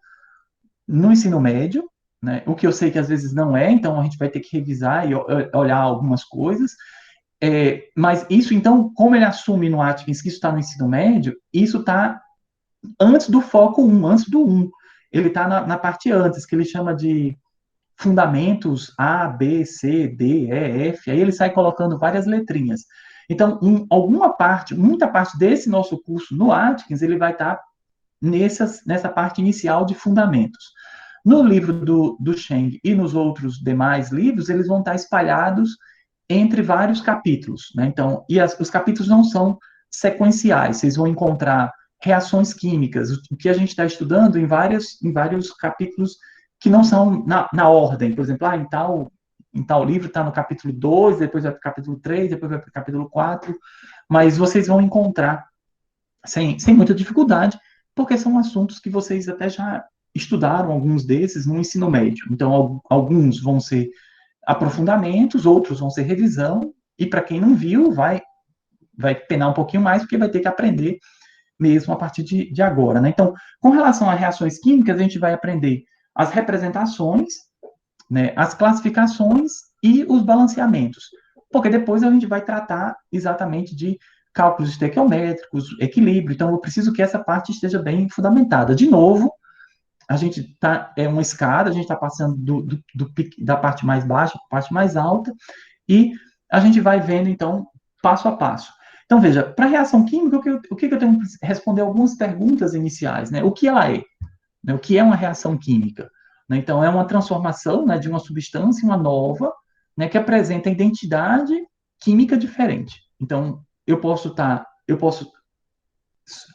no ensino médio, né? O que eu sei que às vezes não é, então a gente vai ter que revisar e olhar algumas coisas. Mas isso, então, como ele assume no Atkins que isso está no ensino médio, isso está antes do foco 1, antes do 1. Ele está na parte antes, que ele chama de fundamentos A, B, C, D, E, F. Aí ele sai colocando várias letrinhas. Então, muita parte desse nosso curso no Atkins, ele vai estar nessa parte inicial de fundamentos. No livro do Cheng e nos outros demais livros, eles vão estar espalhados entre vários capítulos, né? Então, os capítulos não são sequenciais, vocês vão encontrar reações químicas, o que a gente está estudando em vários capítulos que não são na ordem. Por exemplo, em tal livro está no capítulo 2, depois vai para o capítulo 3, depois vai para o capítulo 4, mas vocês vão encontrar sem muita dificuldade, porque são assuntos que vocês até já estudaram, alguns desses, no ensino médio. Então, alguns vão ser aprofundamentos, outros vão ser revisão, e para quem não viu, vai penar um pouquinho mais, porque vai ter que aprender mesmo a partir de agora, né? Então, com relação a reações químicas, a gente vai aprender as representações, né, as classificações e os balanceamentos, porque depois a gente vai tratar exatamente de cálculos estequiométricos, equilíbrio, então eu preciso que essa parte esteja bem fundamentada. De novo, a gente é uma escada, a gente está passando da parte mais baixa para a parte mais alta, e a gente vai vendo, então, passo a passo. Então, veja, para a reação química, o que eu tenho que responder algumas perguntas iniciais, né? O que ela é? Né? O que é uma reação química? Né? Então, é uma transformação, né, de uma substância em uma nova, né, que apresenta identidade química diferente. Então, eu posso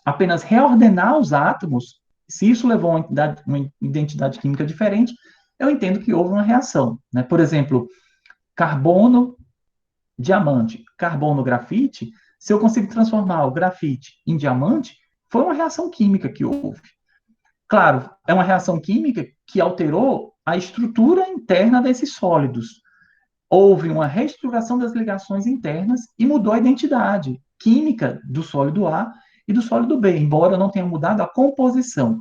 apenas reordenar os átomos, se isso levou a uma identidade química diferente, eu entendo que houve uma reação. Né? Por exemplo, carbono, diamante, carbono, grafite, se eu consigo transformar o grafite em diamante, foi uma reação química que houve. Claro, é uma reação química que alterou a estrutura interna desses sólidos. Houve uma reestruturação das ligações internas e mudou a identidade química do sólido A e do sólido B, embora não tenha mudado a composição.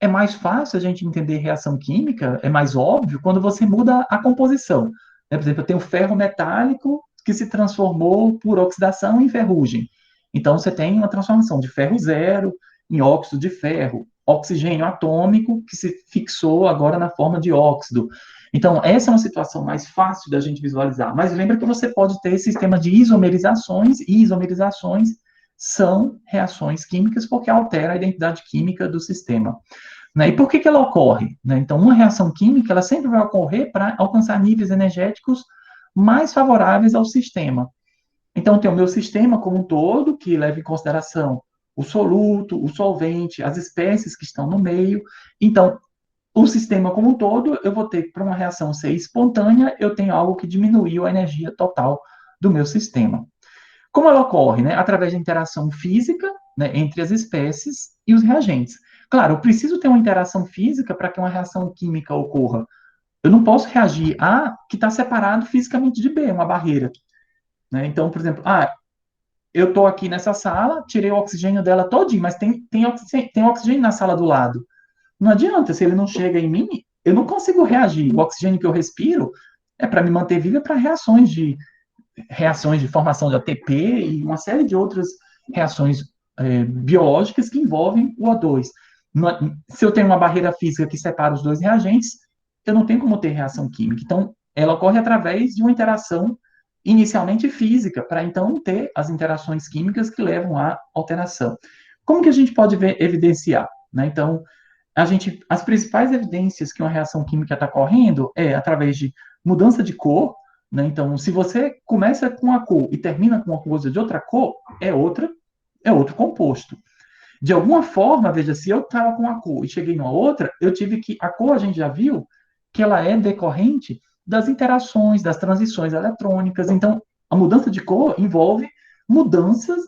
É mais fácil a gente entender reação química, é mais óbvio, quando você muda a composição. Por exemplo, eu tenho ferro metálico que se transformou por oxidação em ferrugem. Então, você tem uma transformação de ferro zero em óxido de ferro, oxigênio atômico que se fixou agora na forma de óxido. Então, essa é uma situação mais fácil da gente visualizar. Mas lembra que você pode ter sistema de isomerizações, e isomerizações são reações químicas porque altera a identidade química do sistema. Né? E por que ela ocorre? Né? Então, uma reação química ela sempre vai ocorrer para alcançar níveis energéticos mais favoráveis ao sistema. Então, tem o meu sistema como um todo, que leva em consideração o soluto, o solvente, as espécies que estão no meio. Então, o sistema como um todo, eu vou ter, para uma reação ser espontânea, eu tenho algo que diminuiu a energia total do meu sistema. Como ela ocorre? Né? Através da interação física, né, entre as espécies e os reagentes. Claro, eu preciso ter uma interação física para que uma reação química ocorra. Eu não posso reagir A, que está separado fisicamente de B, uma barreira. Né? Então, por exemplo, eu estou aqui nessa sala, tirei o oxigênio dela todinho, mas tem oxigênio na sala do lado. Não adianta, se ele não chega em mim, eu não consigo reagir. O oxigênio que eu respiro é para me manter viva para reações de formação de ATP e uma série de outras reações biológicas que envolvem o O2. Se eu tenho uma barreira física que separa os dois reagentes, eu não tenho como ter reação química. Então, ela ocorre através de uma interação inicialmente física, para então ter as interações químicas que levam à alteração. Como que a gente pode evidenciar? Né? Então, as principais evidências que uma reação química está correndo é através de mudança de cor, né? Então, se você começa com uma cor e termina com uma coisa de outra cor, é outro composto. De alguma forma, veja, se eu estava com uma cor e cheguei numa outra, eu tive que. A cor a gente já viu que ela é decorrente das interações, das transições eletrônicas. Então, a mudança de cor envolve mudanças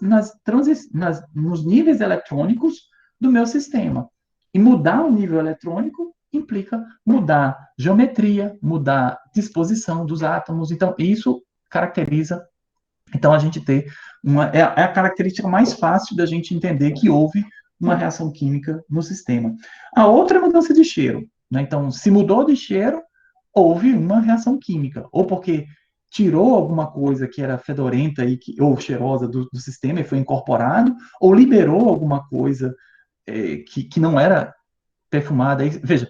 nos níveis eletrônicos do meu sistema. E mudar o nível eletrônico implica mudar geometria, mudar disposição dos átomos. Então, isso caracteriza. Então, a gente ter é a característica mais fácil da gente entender que houve uma reação química no sistema. A outra é mudança de cheiro. Né? Então, se mudou de cheiro, houve uma reação química. Ou porque tirou alguma coisa que era fedorenta ou cheirosa do sistema e foi incorporado, ou liberou alguma coisa que não era perfumada. Veja,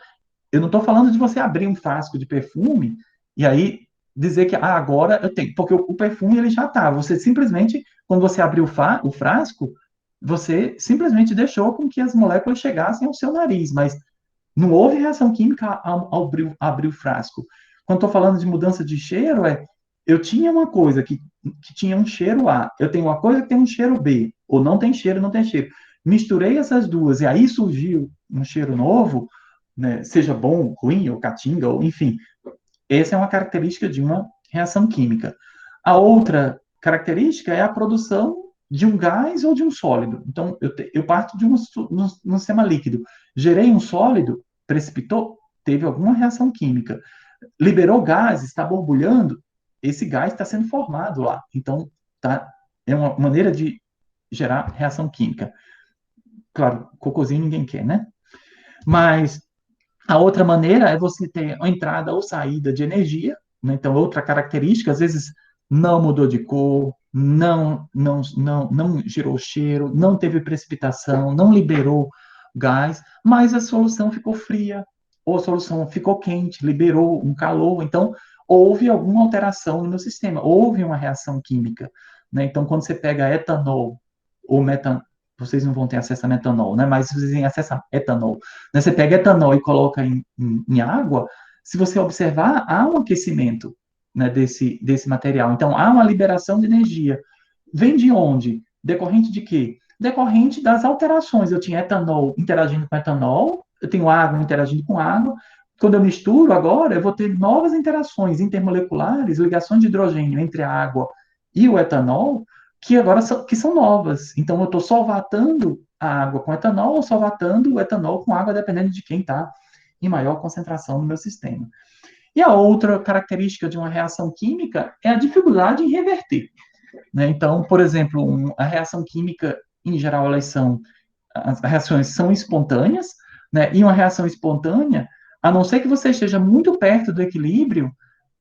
eu não estou falando de você abrir um frasco de perfume e aí dizer que agora eu tenho, porque o perfume ele já está. Você simplesmente, quando você abriu o frasco, você simplesmente deixou com que as moléculas chegassem ao seu nariz, mas não houve reação química ao abrir o frasco. Quando estou falando de mudança de cheiro, eu tinha uma coisa que tinha um cheiro A, eu tenho uma coisa que tem um cheiro B, ou não tem cheiro, não tem cheiro. Misturei essas duas e aí surgiu um cheiro novo, né, seja bom, ruim, ou catinga, ou enfim. Essa é uma característica de uma reação química. A outra característica é a produção de um gás ou de um sólido. Então, eu parto de um sistema líquido. Gerei um sólido, precipitou, teve alguma reação química. Liberou gás, está borbulhando, esse gás está sendo formado lá. Então, é uma maneira de gerar reação química. Claro, cocôzinho ninguém quer, né? Mas a outra maneira é você ter a entrada ou saída de energia, né? Então, outra característica, às vezes não mudou de cor, não gerou cheiro, não teve precipitação, não liberou gás, mas a solução ficou fria, ou a solução ficou quente, liberou um calor. Então, houve alguma alteração no sistema, houve uma reação química. Né? Então, quando você pega etanol ou metanol, vocês não vão ter acesso a metanol, né? Mas vocês têm acesso a etanol. Né? Você pega etanol e coloca em água, se você observar, há um aquecimento, né, desse material. Então, há uma liberação de energia. Vem de onde? Decorrente de quê? Decorrente das alterações. Eu tinha etanol interagindo com etanol, eu tenho água interagindo com água. Quando eu misturo agora, eu vou ter novas interações intermoleculares, ligações de hidrogênio entre a água e o etanol, que agora são novas. Então, eu estou solvatando a água com etanol ou solvatando o etanol com água, dependendo de quem está em maior concentração no meu sistema. E a outra característica de uma reação química é a dificuldade em reverter. Né? Então, por exemplo, a reação química, em geral, as reações são espontâneas, né? E uma reação espontânea, a não ser que você esteja muito perto do equilíbrio,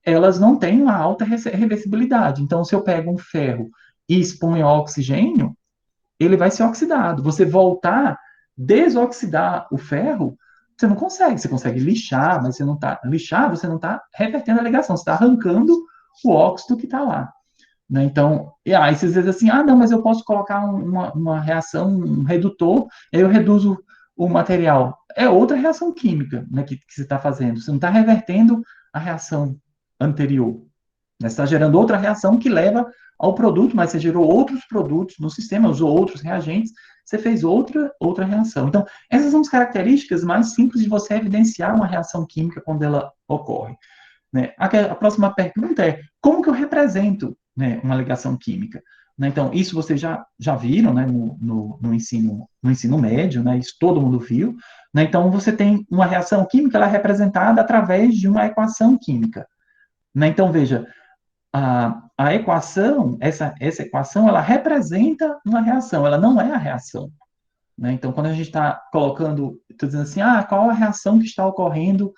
elas não têm uma alta reversibilidade. Então, se eu pego um ferro e exponho ao oxigênio, ele vai ser oxidado. Você voltar, desoxidar o ferro, você não consegue. Você consegue lixar, mas você não está lixar, você não está revertendo a ligação, você está arrancando o óxido que está lá. Né? Então, aí você diz assim, não, mas eu posso colocar uma reação, um redutor, aí eu reduzo o material. É outra reação química, né, que você está fazendo. Você não está revertendo a reação anterior. Né? Você está gerando outra reação que leva ao produto, mas você gerou outros produtos no sistema, usou outros reagentes, você fez outra reação. Então, essas são as características mais simples de você evidenciar uma reação química quando ela ocorre. Né? A próxima pergunta é, como que eu represento, né, uma ligação química? Né? Então, isso vocês já viram, né, no ensino médio, né, isso todo mundo viu. Né? Então, você tem uma reação química, ela é representada através de uma equação química. Né? Então, veja, a equação, essa equação, ela representa uma reação, ela não é a reação. Né? Então, quando a gente está colocando, estou dizendo assim, qual a reação que está ocorrendo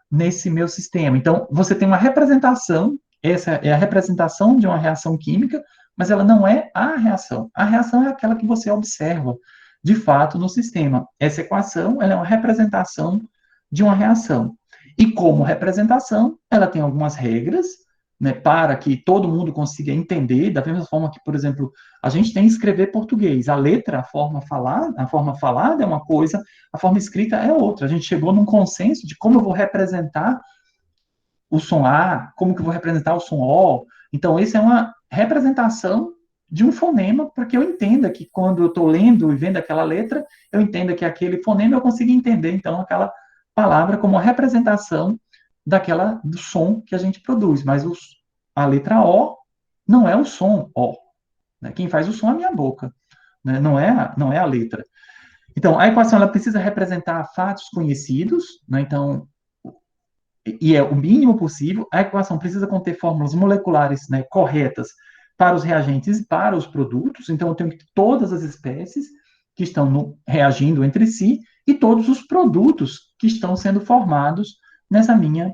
nesse meu sistema? Então, você tem uma representação, essa é a representação de uma reação química, mas ela não é a reação. A reação é aquela que você observa, de fato, no sistema. Essa equação, ela é uma representação de uma reação. E como representação, ela tem algumas regras, né, para que todo mundo consiga entender, da mesma forma que, por exemplo, a gente tem que escrever português. A letra, a forma falada é uma coisa, a forma escrita é outra. A gente chegou num consenso de como eu vou representar o som A, como que eu vou representar o som O. Então, isso é uma representação de um fonema para que eu entenda que quando eu estou lendo e vendo aquela letra, eu entenda que aquele fonema eu consigo entender, então, aquela palavra como uma representação do som que a gente produz. Mas a letra O não é o som O. Né? Quem faz o som é a minha boca, né? Não é a letra. Então, a equação ela precisa representar fatos conhecidos, né? Então, e é o mínimo possível. A equação precisa conter fórmulas moleculares, né, corretas para os reagentes e para os produtos. Então, eu tenho que ter todas as espécies que estão reagindo entre si e todos os produtos que estão sendo formados nessa minha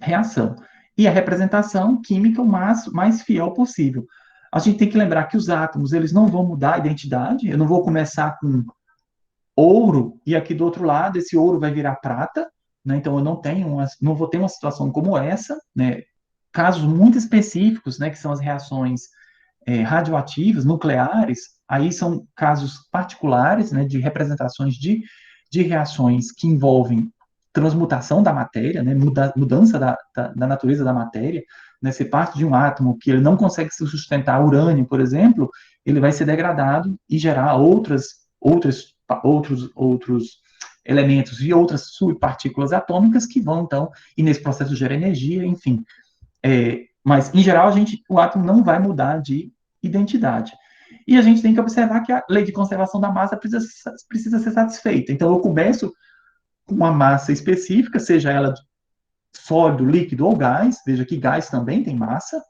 reação. E a representação química o mais fiel possível. A gente tem que lembrar que os átomos, eles não vão mudar a identidade. Eu não vou começar com ouro e aqui do outro lado esse ouro vai virar prata, né? Então eu não vou ter uma situação como essa, né? Casos muito específicos, né, que são as reações radioativas, nucleares, aí são casos particulares, né, de representações de reações que envolvem transmutação da matéria, né, mudança da natureza da matéria, né, se parte de um átomo que ele não consegue se sustentar, urânio, por exemplo, ele vai ser degradado e gerar outros elementos e outras subpartículas atômicas que vão, então, e nesse processo gera energia, enfim. Mas, em geral, o átomo não vai mudar de identidade. E a gente tem que observar que a lei de conservação da massa precisa ser satisfeita. Então, eu começo com uma massa específica, seja ela sólido, líquido ou gás. Veja que gás também tem massa,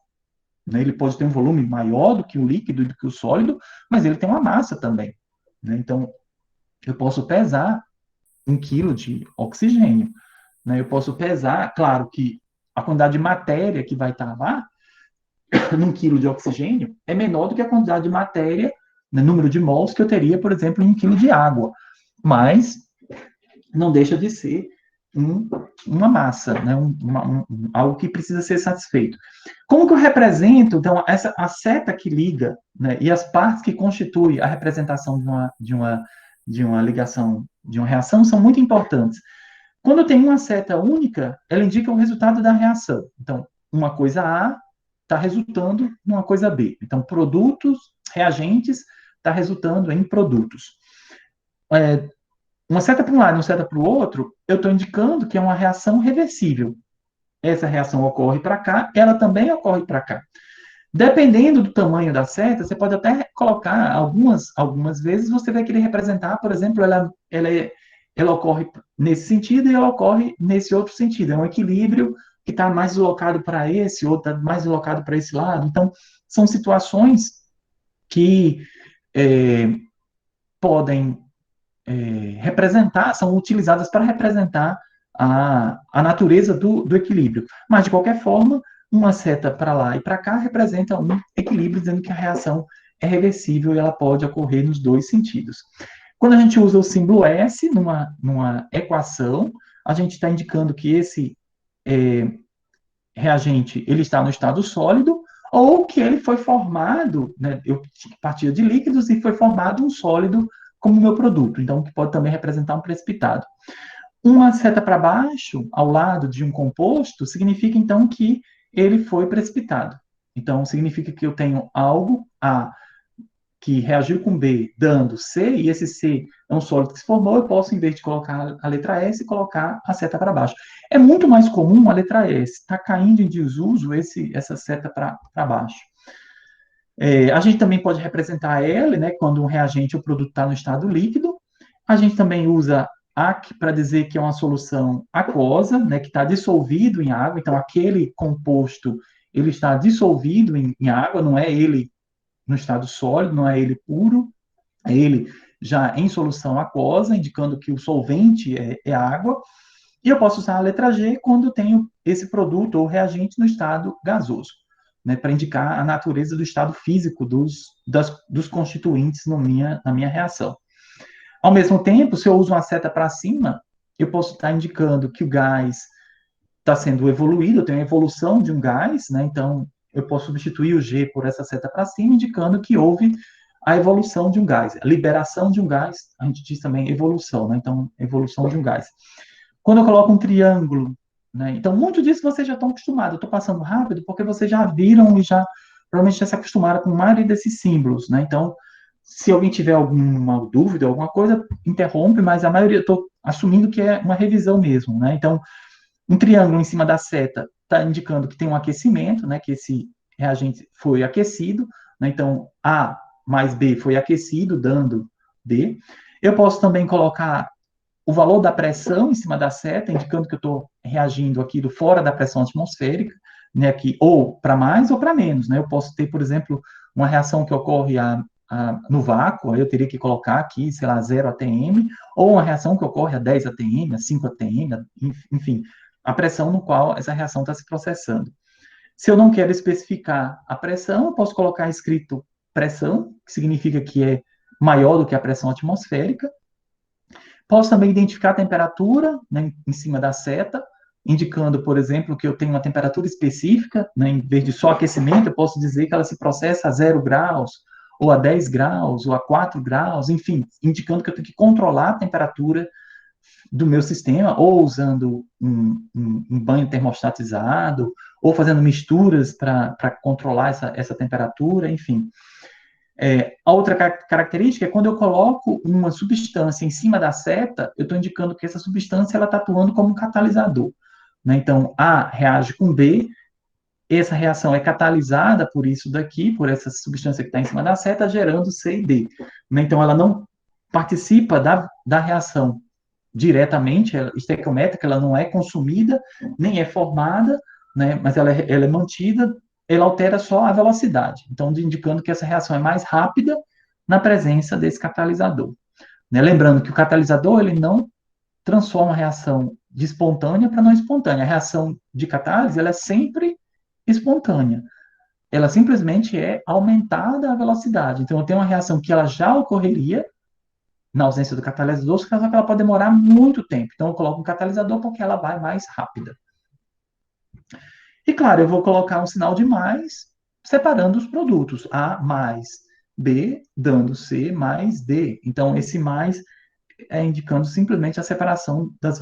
né? Ele pode ter um volume maior do que o líquido e do que o sólido, mas ele tem uma massa também. Né? Então, eu posso pesar 1 quilo de oxigênio. Né? Eu posso pesar, claro que a quantidade de matéria que vai estar lá, num quilo de oxigênio, é menor do que a quantidade de matéria, né, número de mols que eu teria, por exemplo, em 1 quilo de água. Mas não deixa de ser uma massa, né, algo que precisa ser satisfeito. Como que eu represento, então, a seta que liga, né, e as partes que constituem a representação de uma ligação, de uma reação, são muito importantes. Quando eu tenho uma seta única, ela indica o resultado da reação. Então, uma coisa A está resultando numa coisa B. Então, produtos, reagentes, está resultando em produtos. Uma seta para um lado e uma seta para o outro, eu estou indicando que é uma reação reversível. Essa reação ocorre para cá, ela também ocorre para cá. Dependendo do tamanho da seta, você pode até colocar, algumas vezes você vai querer representar, por exemplo, ela ocorre nesse sentido e ela ocorre nesse outro sentido. É um equilíbrio que está mais deslocado para esse, outro está mais deslocado para esse lado. Então, são situações que podem representar, são utilizadas para representar a natureza do equilíbrio. Mas, de qualquer forma, uma seta para lá e para cá representa um equilíbrio, dizendo que a reação é reversível e ela pode ocorrer nos dois sentidos. Quando a gente usa o símbolo S numa equação, a gente está indicando que esse reagente ele está no estado sólido ou que ele foi formado, né, eu partia de líquidos e foi formado um sólido como meu produto, então que pode também representar um precipitado. Uma seta para baixo, ao lado de um composto, significa então que ele foi precipitado. Então significa que eu tenho algo A que reagiu com B dando C, e esse C é um sólido que se formou, eu posso, em vez de colocar a letra S, colocar a seta para baixo. É muito mais comum a letra S, está caindo em desuso essa seta para baixo. A gente também pode representar L, né, quando um reagente ou produto está no estado líquido. A gente também usa AC para dizer que é uma solução aquosa, né, que está dissolvido em água, então aquele composto ele está dissolvido em água, não é ele no estado sólido, não é ele puro, é ele já em solução aquosa, indicando que o solvente é água, e eu posso usar a letra G quando tenho esse produto ou reagente no estado gasoso, né, para indicar a natureza do estado físico dos constituintes na minha reação. Ao mesmo tempo, se eu uso uma seta para cima, eu posso estar indicando que o gás está sendo evoluído, eu tenho a evolução de um gás, né? Então, eu posso substituir o G por essa seta para cima, indicando que houve a evolução de um gás, a liberação de um gás, a gente diz também evolução, né? Então, evolução de um gás. Quando eu coloco um triângulo, né? Então, muito disso vocês já estão acostumados. Eu estou passando rápido porque vocês já viram e já provavelmente já se acostumaram com a maioria desses símbolos, né? Então, se alguém tiver alguma dúvida, alguma coisa, interrompe, mas a maioria, eu estou assumindo que é uma revisão mesmo, né? Então, um triângulo em cima da seta está indicando que tem um aquecimento, né? Que esse reagente foi aquecido, né? Então, A mais B foi aquecido, dando B. Eu posso também colocar o valor da pressão em cima da seta, indicando que eu estou reagindo aquilo fora da pressão atmosférica, né, aqui, ou para mais ou para menos. Né? Eu posso ter, por exemplo, uma reação que ocorre no vácuo, aí eu teria que colocar aqui, sei lá, 0 atm, ou uma reação que ocorre a 10 atm, a 5 atm, enfim, a pressão no qual essa reação está se processando. Se eu não quero especificar a pressão, eu posso colocar escrito pressão, que significa que é maior do que a pressão atmosférica. Posso também identificar a temperatura, né, em cima da seta, indicando, por exemplo, que eu tenho uma temperatura específica, né, em vez de só aquecimento, eu posso dizer que ela se processa a 0 graus, ou a 10 graus, ou a 4 graus, enfim, indicando que eu tenho que controlar a temperatura do meu sistema, ou usando um banho termostatizado, ou fazendo misturas para controlar essa temperatura, enfim. A outra característica é quando eu coloco uma substância em cima da seta, eu estou indicando que essa substância está atuando como um catalisador. Né? Então, A reage com B, essa reação é catalisada por isso daqui, por essa substância que está em cima da seta, gerando C e D. Né? Então, ela não participa da reação diretamente, estequiométrica, ela não é consumida, nem é formada, né? Mas ela é mantida, ela altera só a velocidade. Então, indicando que essa reação é mais rápida na presença desse catalisador. Né? Lembrando que o catalisador, ele não transforma a reação de espontânea para não espontânea. A reação de catálise, ela é sempre espontânea. Ela simplesmente é aumentada a velocidade. Então, eu tenho uma reação que ela já ocorreria na ausência do catalisador, só que ela pode demorar muito tempo. Então, eu coloco um catalisador porque ela vai mais rápida. E, claro, eu vou colocar um sinal de mais, separando os produtos. A mais B, dando C mais D. Então, esse mais é indicando simplesmente a separação dos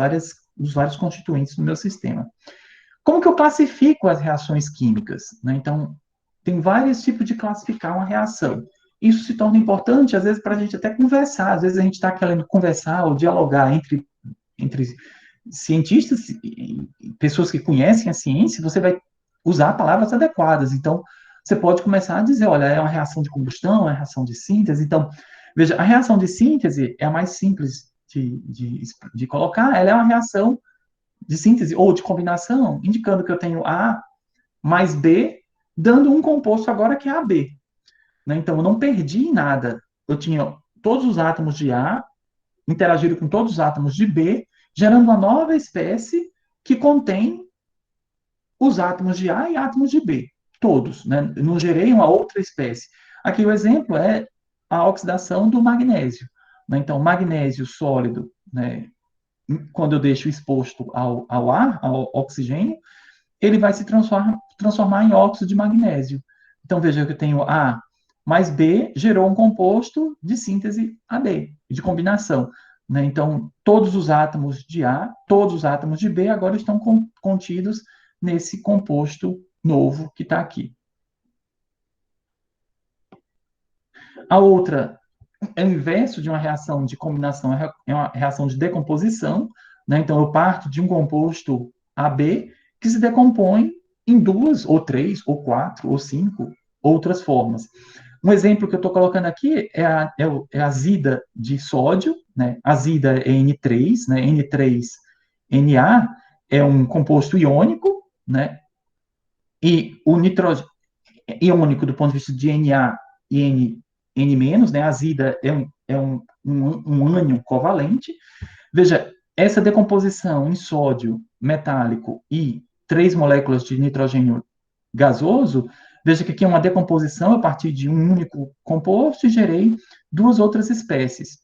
vários constituintes do meu sistema. Como que eu classifico as reações químicas? Né? Então, tem vários tipos de classificar uma reação. Isso se torna importante, às vezes, para a gente até conversar. Às vezes a gente está querendo conversar ou dialogar entre cientistas, pessoas que conhecem a ciência, você vai usar palavras adequadas. Então, você pode começar a dizer, olha, é uma reação de combustão, é uma reação de síntese. Então, veja, a reação de síntese é a mais simples de colocar, ela é uma reação de síntese ou de combinação, indicando que eu tenho A mais B, dando um composto agora que é AB. Né? Então, eu não perdi nada. Eu tinha todos os átomos de A interagiram com todos os átomos de B, gerando uma nova espécie que contém os átomos de A e átomos de B. Todos. Né? Eu não gerei uma outra espécie. Aqui o exemplo é a oxidação do magnésio. Né? Então, magnésio sólido, né? Quando eu deixo exposto ao ar, ao oxigênio, ele vai se transformar em óxido de magnésio. Então, veja que eu tenho A mais B, gerou um composto de síntese AB, de combinação. Né? Então, todos os átomos de A, todos os átomos de B agora estão contidos nesse composto novo que está aqui. A outra é o inverso de uma reação de combinação, é uma reação de decomposição. Né? Então, eu parto de um composto AB que se decompõe em duas, ou três, ou quatro, ou cinco outras formas. Um exemplo que eu estou colocando aqui é a azida de sódio, né? Azida é N3, né? N3Na é um composto iônico, né? E o nitrogênio iônico do ponto de vista de Na e N-, né? Azida é um ânion covalente. Veja, essa decomposição em sódio metálico e 3 moléculas de nitrogênio gasoso, veja que aqui é uma decomposição a partir de um único composto e gerei 2 outras espécies.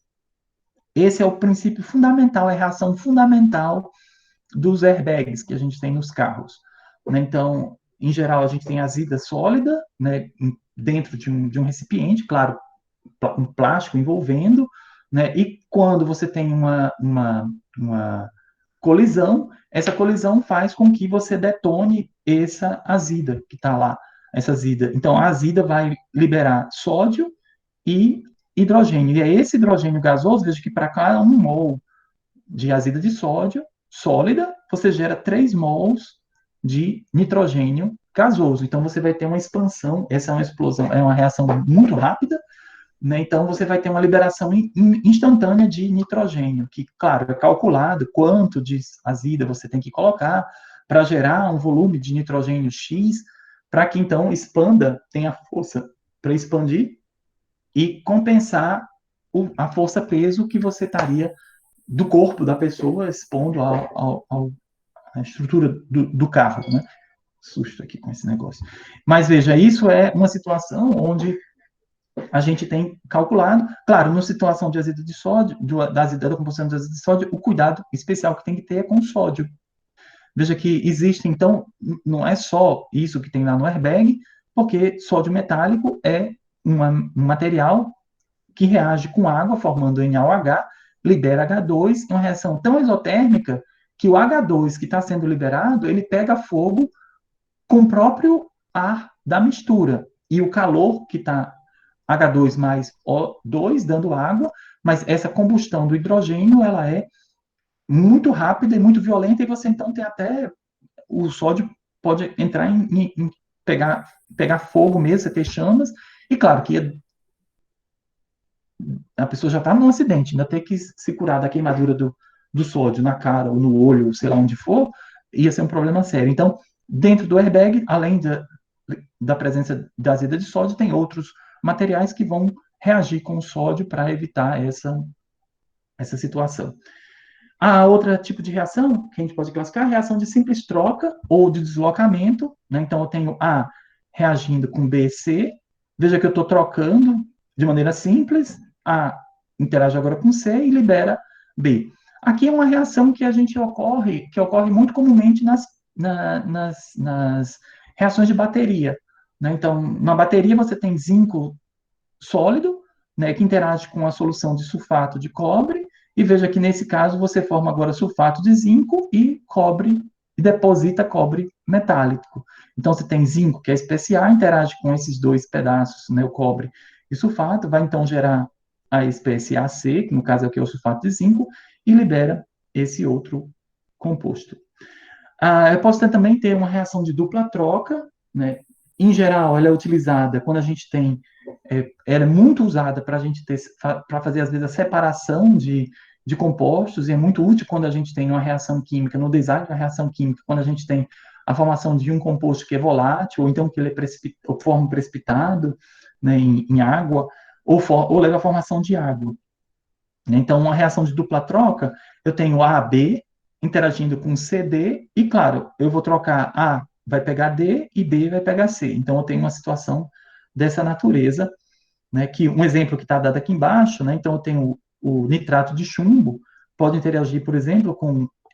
Esse é o princípio fundamental, é a reação fundamental dos airbags que a gente tem nos carros. Né? Então, em geral, a gente tem azida sólida, né, dentro de um recipiente, claro, um plástico envolvendo, né, e quando você tem uma colisão, essa colisão faz com que você detone essa azida que está lá, essa azida. Então, a azida vai liberar sódio e hidrogênio. E é esse hidrogênio gasoso, veja que para cada 1 mol de azida de sódio sólida, você gera 3 mols de nitrogênio gasoso. Então, você vai ter uma expansão, essa é uma explosão, é uma reação muito rápida, né? Então, você vai ter uma liberação instantânea de nitrogênio, que, claro, é calculado quanto de azida você tem que colocar para gerar um volume de nitrogênio X, para que, então, expanda, tenha força para expandir e compensar a força-peso que você estaria do corpo da pessoa expondo à estrutura do carro, né? Susto aqui com esse negócio. Mas veja, isso é uma situação onde a gente tem calculado, claro, na situação de azeite de sódio, da composição de azeite de sódio, o cuidado especial que tem que ter é com o sódio. Veja que existe, então, não é só isso que tem lá no airbag, porque sódio metálico é um material que reage com água, formando NaOH, libera H2, é uma reação tão exotérmica que o H2 que está sendo liberado, ele pega fogo com o próprio ar da mistura. E o calor que está H2 mais O2 dando água, mas essa combustão do hidrogênio, ela é muito rápida e muito violenta, e você então tem até, o sódio pode entrar em pegar fogo mesmo, você ter chamas, e claro que a pessoa já está num acidente, ainda ter que se curar da queimadura do sódio na cara ou no olho, sei lá onde for, ia ser um problema sério. Então, dentro do airbag, além da presença da azeda de sódio, tem outros materiais que vão reagir com o sódio para evitar essa situação. A outra tipo de reação que a gente pode classificar é a reação de simples troca ou de deslocamento. Né? Então, eu tenho A reagindo com B, C. Veja que eu estou trocando de maneira simples. A interage agora com C e libera B. Aqui é uma reação que que ocorre muito comumente nas reações de bateria. Né? Então, na bateria você tem zinco sólido, né, que interage com a solução de sulfato de cobre, e veja que nesse caso você forma agora sulfato de zinco e cobre, e deposita cobre metálico. Então você tem zinco, que é espécie A, interage com esses 2 pedaços, né, o cobre e sulfato, vai então gerar a espécie AC, que no caso é o que é o sulfato de zinco, e libera esse outro composto. Eu posso também ter uma reação de dupla troca, né? Em geral, ela é utilizada quando a gente tem, ela é muito usada para a gente ter, para fazer às vezes a separação de compostos, e é muito útil quando a gente tem uma reação química, no design da reação química, quando a gente tem a formação de um composto que é volátil, ou então que ele é forma precipitado, né, em água, ou leva à formação de água. Então, uma reação de dupla troca, eu tenho A, B, interagindo com C, D, e claro, eu vou trocar A vai pegar D e B vai pegar C. Então, eu tenho uma situação dessa natureza, né, que um exemplo que está dado aqui embaixo, né, então eu tenho o nitrato de chumbo, pode interagir, por exemplo,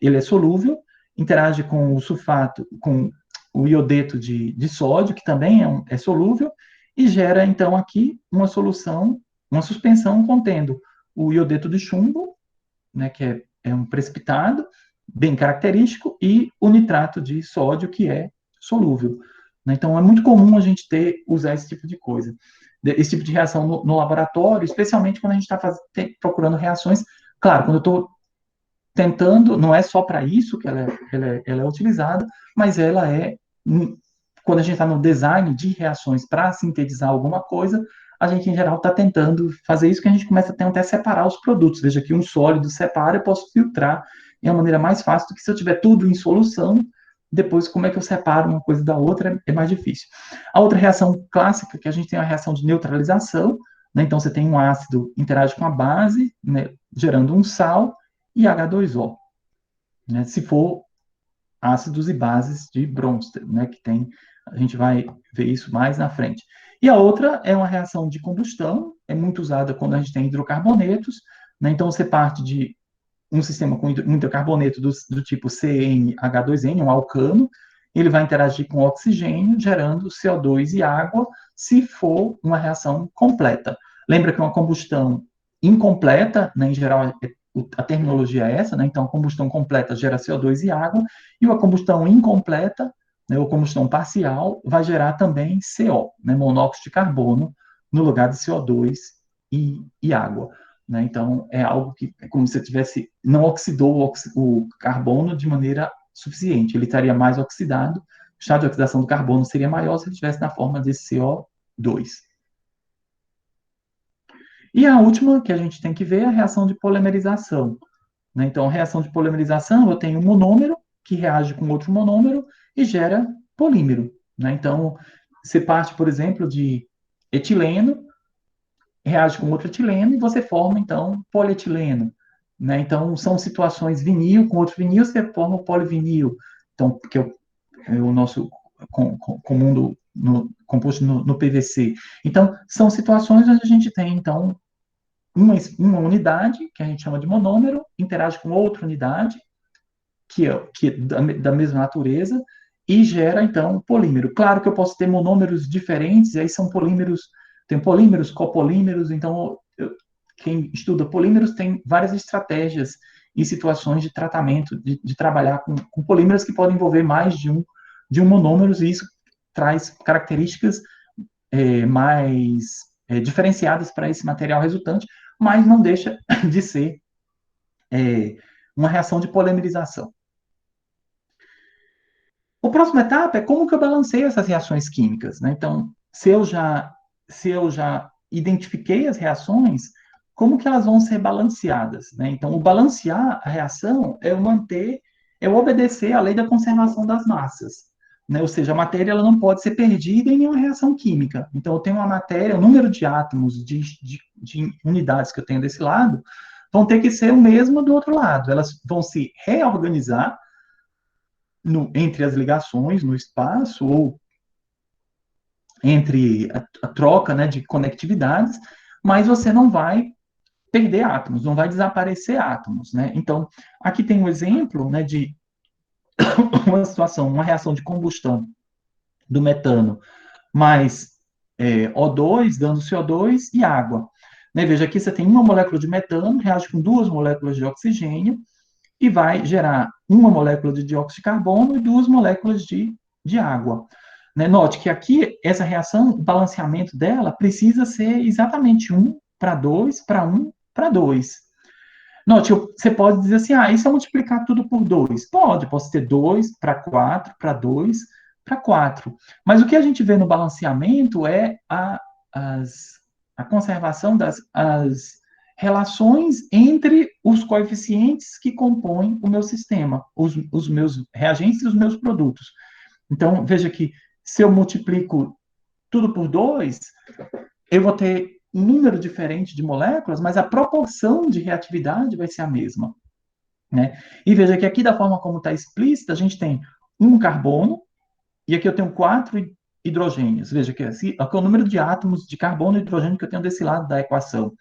ele é solúvel, interage com o sulfato, com o iodeto de sódio, que também é solúvel, e gera, então, aqui uma solução, uma suspensão contendo o iodeto de chumbo, né, que é um precipitado, bem característico, e o nitrato de sódio, que é solúvel. Né? Então, é muito comum a gente usar esse tipo de coisa, esse tipo de reação no laboratório, especialmente quando a gente está procurando reações. Claro, quando eu estou tentando, não é só para isso que ela é utilizada, mas ela quando a gente está no design de reações para sintetizar alguma coisa, a gente, em geral, está tentando fazer isso, que a gente começa a tentar separar os produtos. Veja que um sólido separa, eu posso filtrar de uma maneira mais fácil do que se eu tiver tudo em solução, depois como é que eu separo uma coisa da outra é mais difícil. A outra reação clássica, que a gente tem a reação de neutralização, né? Então você tem um ácido interage com a base, né, gerando um sal e H2O, né? Se for ácidos e bases de Bronsted, né, que tem, a gente vai ver isso mais na frente. E a outra é uma reação de combustão, é muito usada quando a gente tem hidrocarbonetos, né, então você parte de um sistema com um hidrocarboneto do tipo CnH2n, um alcano, ele vai interagir com oxigênio, gerando CO2 e água, se for uma reação completa. Lembra que uma combustão incompleta, né, em geral, a terminologia é essa, né, então a combustão completa gera CO2 e água, e uma combustão incompleta, né, ou combustão parcial, vai gerar também CO, né, monóxido de carbono, no lugar de CO2 e água. Né? Então, é algo que é como se tivesse, não oxidou o carbono de maneira suficiente, ele estaria mais oxidado, o estado de oxidação do carbono seria maior se ele estivesse na forma de CO2. E a última que a gente tem que ver é a reação de polimerização. Né? Então, a reação de polimerização, eu tenho um monômero que reage com outro monômero e gera polímero. Né? Então, você parte, por exemplo, de etileno, reage com outro etileno e você forma, então, polietileno. Né? Então, são situações vinil com outro vinil, você forma o polivinil. Então, que é o nosso comum composto no PVC. Então, são situações onde a gente tem, então, uma unidade, que a gente chama de monômero, interage com outra unidade, que é da mesma natureza, e gera, então, polímero. Claro que eu posso ter monômeros diferentes, e aí são polímeros, tem polímeros, copolímeros, então, quem estuda polímeros tem várias estratégias e situações de tratamento, de trabalhar com polímeros que podem envolver mais de um monômero, e isso traz características mais diferenciadas para esse material resultante, mas não deixa de ser uma reação de polimerização. A próxima etapa é como que eu balanceio essas reações químicas, né? Então, se eu já identifiquei as reações, como que elas vão ser balanceadas, né? Então, o balancear a reação é o manter, é o obedecer à lei da conservação das massas, né? Ou seja, a matéria ela não pode ser perdida em nenhuma reação química. Então, eu tenho uma matéria, o número de átomos de unidades que eu tenho desse lado vão ter que ser o mesmo do outro lado. Elas vão se reorganizar entre as ligações no espaço ou entre a troca, né, de conectividades, mas você não vai perder átomos, não vai desaparecer átomos, né? Então, aqui tem um exemplo, né, de uma situação, uma reação de combustão do metano mais O2 dando CO2 e água. Né? Veja aqui você tem uma molécula de metano reage com duas moléculas de oxigênio e vai gerar uma molécula de dióxido de carbono e duas moléculas de água. Né? Note que aqui, essa reação, o balanceamento dela precisa ser exatamente 1:2 para 1:2. Note, você pode dizer assim, e se eu multiplicar tudo por 2? Posso ter 2:4:2:4. Mas o que a gente vê no balanceamento é a conservação das relações entre os coeficientes que compõem o meu sistema, os meus reagentes e os meus produtos. Então, veja que se eu multiplico tudo por 2, eu vou ter um número diferente de moléculas, mas a proporção de reatividade vai ser a mesma. Né? E veja que aqui, da forma como está explícita, a gente tem um carbono, e aqui eu tenho 4 hidrogênios. Veja que aqui é o número de átomos de carbono e hidrogênio que eu tenho desse lado da equação.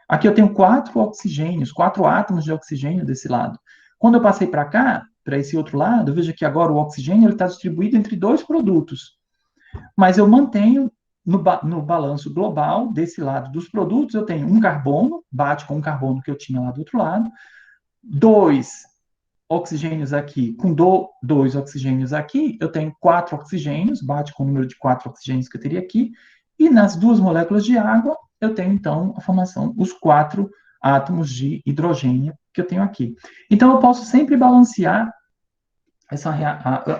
Aqui eu tenho 4 oxigênios, 4 átomos de oxigênio desse lado. Quando eu passei para cá, para esse outro lado, veja que agora o oxigênio está distribuído entre dois produtos. Mas eu mantenho no balanço global, desse lado dos produtos, eu tenho um carbono, bate com um carbono que eu tinha lá do outro lado, 2 oxigênios aqui, com 2 oxigênios aqui, eu tenho 4 oxigênios, bate com o número de 4 oxigênios que eu teria aqui, e nas duas moléculas de água, eu tenho, então, a formação, os 4 átomos de hidrogênio que eu tenho aqui. Então, eu posso sempre balancear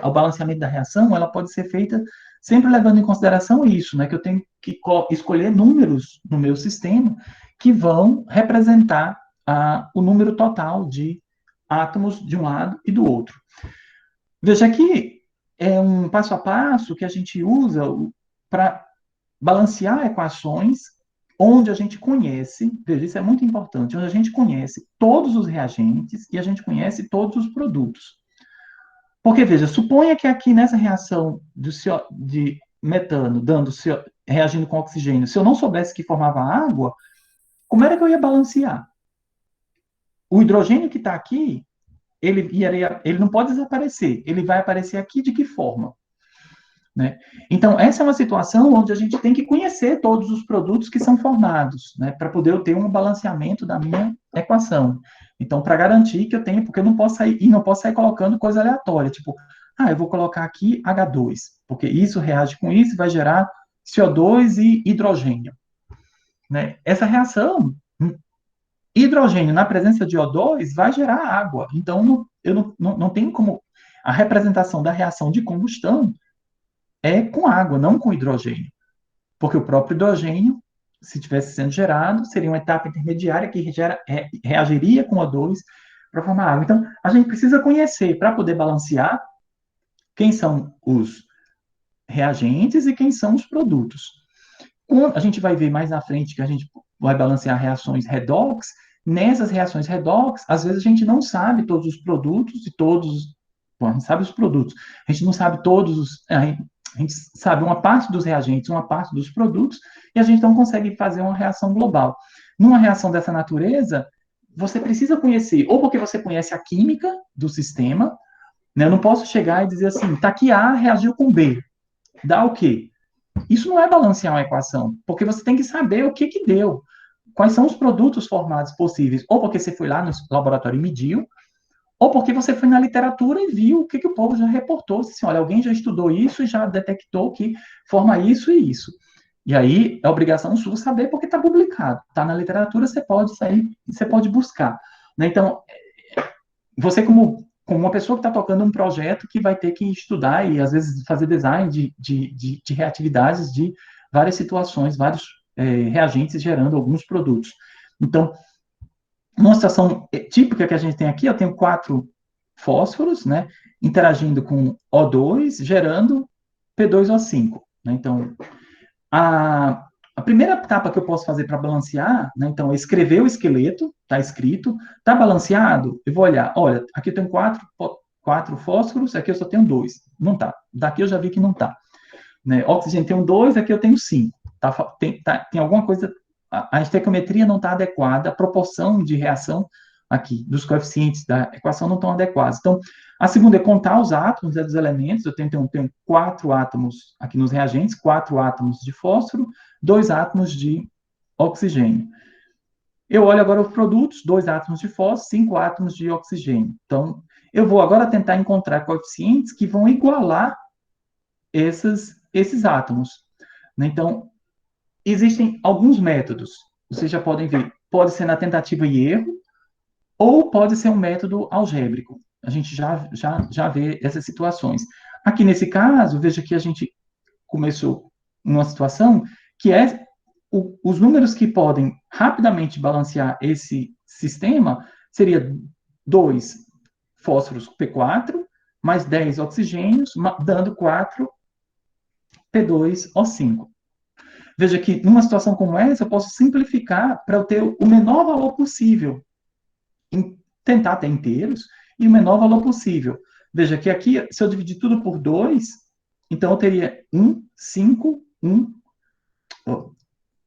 o balanceamento da reação, ela pode ser feita sempre levando em consideração isso, né, que eu tenho que escolher números no meu sistema que vão representar o número total de átomos de um lado e do outro. Veja que é um passo a passo que a gente usa para balancear equações onde a gente conhece, veja, isso é muito importante, onde a gente conhece todos os reagentes e a gente conhece todos os produtos. Porque, veja, suponha que aqui nessa reação de metano, reagindo com oxigênio, se eu não soubesse que formava água, como era que eu ia balancear? O hidrogênio que está aqui, ele não pode desaparecer, ele vai aparecer aqui de que forma? Né? Então, essa é uma situação onde a gente tem que conhecer todos os produtos que são formados, né, para poder eu ter um balanceamento da minha equação. Então, para garantir que eu tenho, porque eu não posso sair colocando coisa aleatória, tipo, eu vou colocar aqui H2, porque isso reage com isso e vai gerar CO2 e hidrogênio. Né? Essa reação, hidrogênio na presença de O2 vai gerar água. Então, eu não tenho como. A representação da reação de combustão é com água, não com hidrogênio. Porque o próprio hidrogênio, se estivesse sendo gerado, seria uma etapa intermediária que reagiria com O2 para formar água. Então, a gente precisa conhecer, para poder balancear, quem são os reagentes e quem são os produtos. A gente vai ver mais na frente que a gente vai balancear reações redox. Nessas reações redox, às vezes a gente não sabe todos os produtos e todos. Bom, a gente sabe os produtos, a gente não sabe todos os. A gente sabe uma parte dos reagentes, uma parte dos produtos, e a gente não consegue fazer uma reação global. Numa reação dessa natureza, você precisa conhecer, ou porque você conhece a química do sistema, né? Eu não posso chegar e dizer assim, tá aqui A reagiu com B, dá o quê? Isso não é balancear uma equação, porque você tem que saber o que que deu, quais são os produtos formados possíveis, ou porque você foi lá no laboratório e mediu, ou porque você foi na literatura e viu o que, que o povo já reportou. Assim, olha, alguém já estudou isso e já detectou que forma isso e isso. E aí é obrigação sua saber porque está publicado. Está na literatura, você pode sair, você pode buscar. Né? Então, você como uma pessoa que está tocando um projeto que vai ter que estudar e, às vezes, fazer design de reatividades de várias situações, vários reagentes gerando alguns produtos. Então, numa situação típica que a gente tem aqui, eu tenho 4 fósforos, né, interagindo com O2, gerando P2O5. Né? Então, a primeira etapa que eu posso fazer para balancear, né, então, é escrever o esqueleto, está escrito, está balanceado, eu vou olhar, olha, aqui eu tenho 4 fósforos, aqui eu só tenho 2. Não está. Daqui eu já vi que não está. Né? Oxigênio tem 2, aqui eu tenho 5. Tem alguma coisa, a estequiometria não está adequada, a proporção de reação aqui dos coeficientes da equação não estão adequados. Então, a segunda é contar os átomos, dos elementos. Eu tenho 4 átomos aqui nos reagentes, 4 átomos de fósforo, 2 átomos de oxigênio. Eu olho agora os produtos, 2 átomos de fósforo, 5 átomos de oxigênio. Então, eu vou agora tentar encontrar coeficientes que vão igualar esses átomos. Né? Então, existem alguns métodos. Vocês já podem ver. Pode ser na tentativa e erro, ou pode ser um método algébrico. A gente já vê essas situações. Aqui nesse caso, veja que a gente começou numa situação que é os números que podem rapidamente balancear esse sistema seria 2 fósforos P4 mais 10 oxigênios, dando 4 P2O5. Veja que numa situação como essa, eu posso simplificar para eu ter o menor valor possível, tentar ter inteiros, e o menor valor possível. Veja que aqui, se eu dividir tudo por 2, então eu teria 1, 5, 1,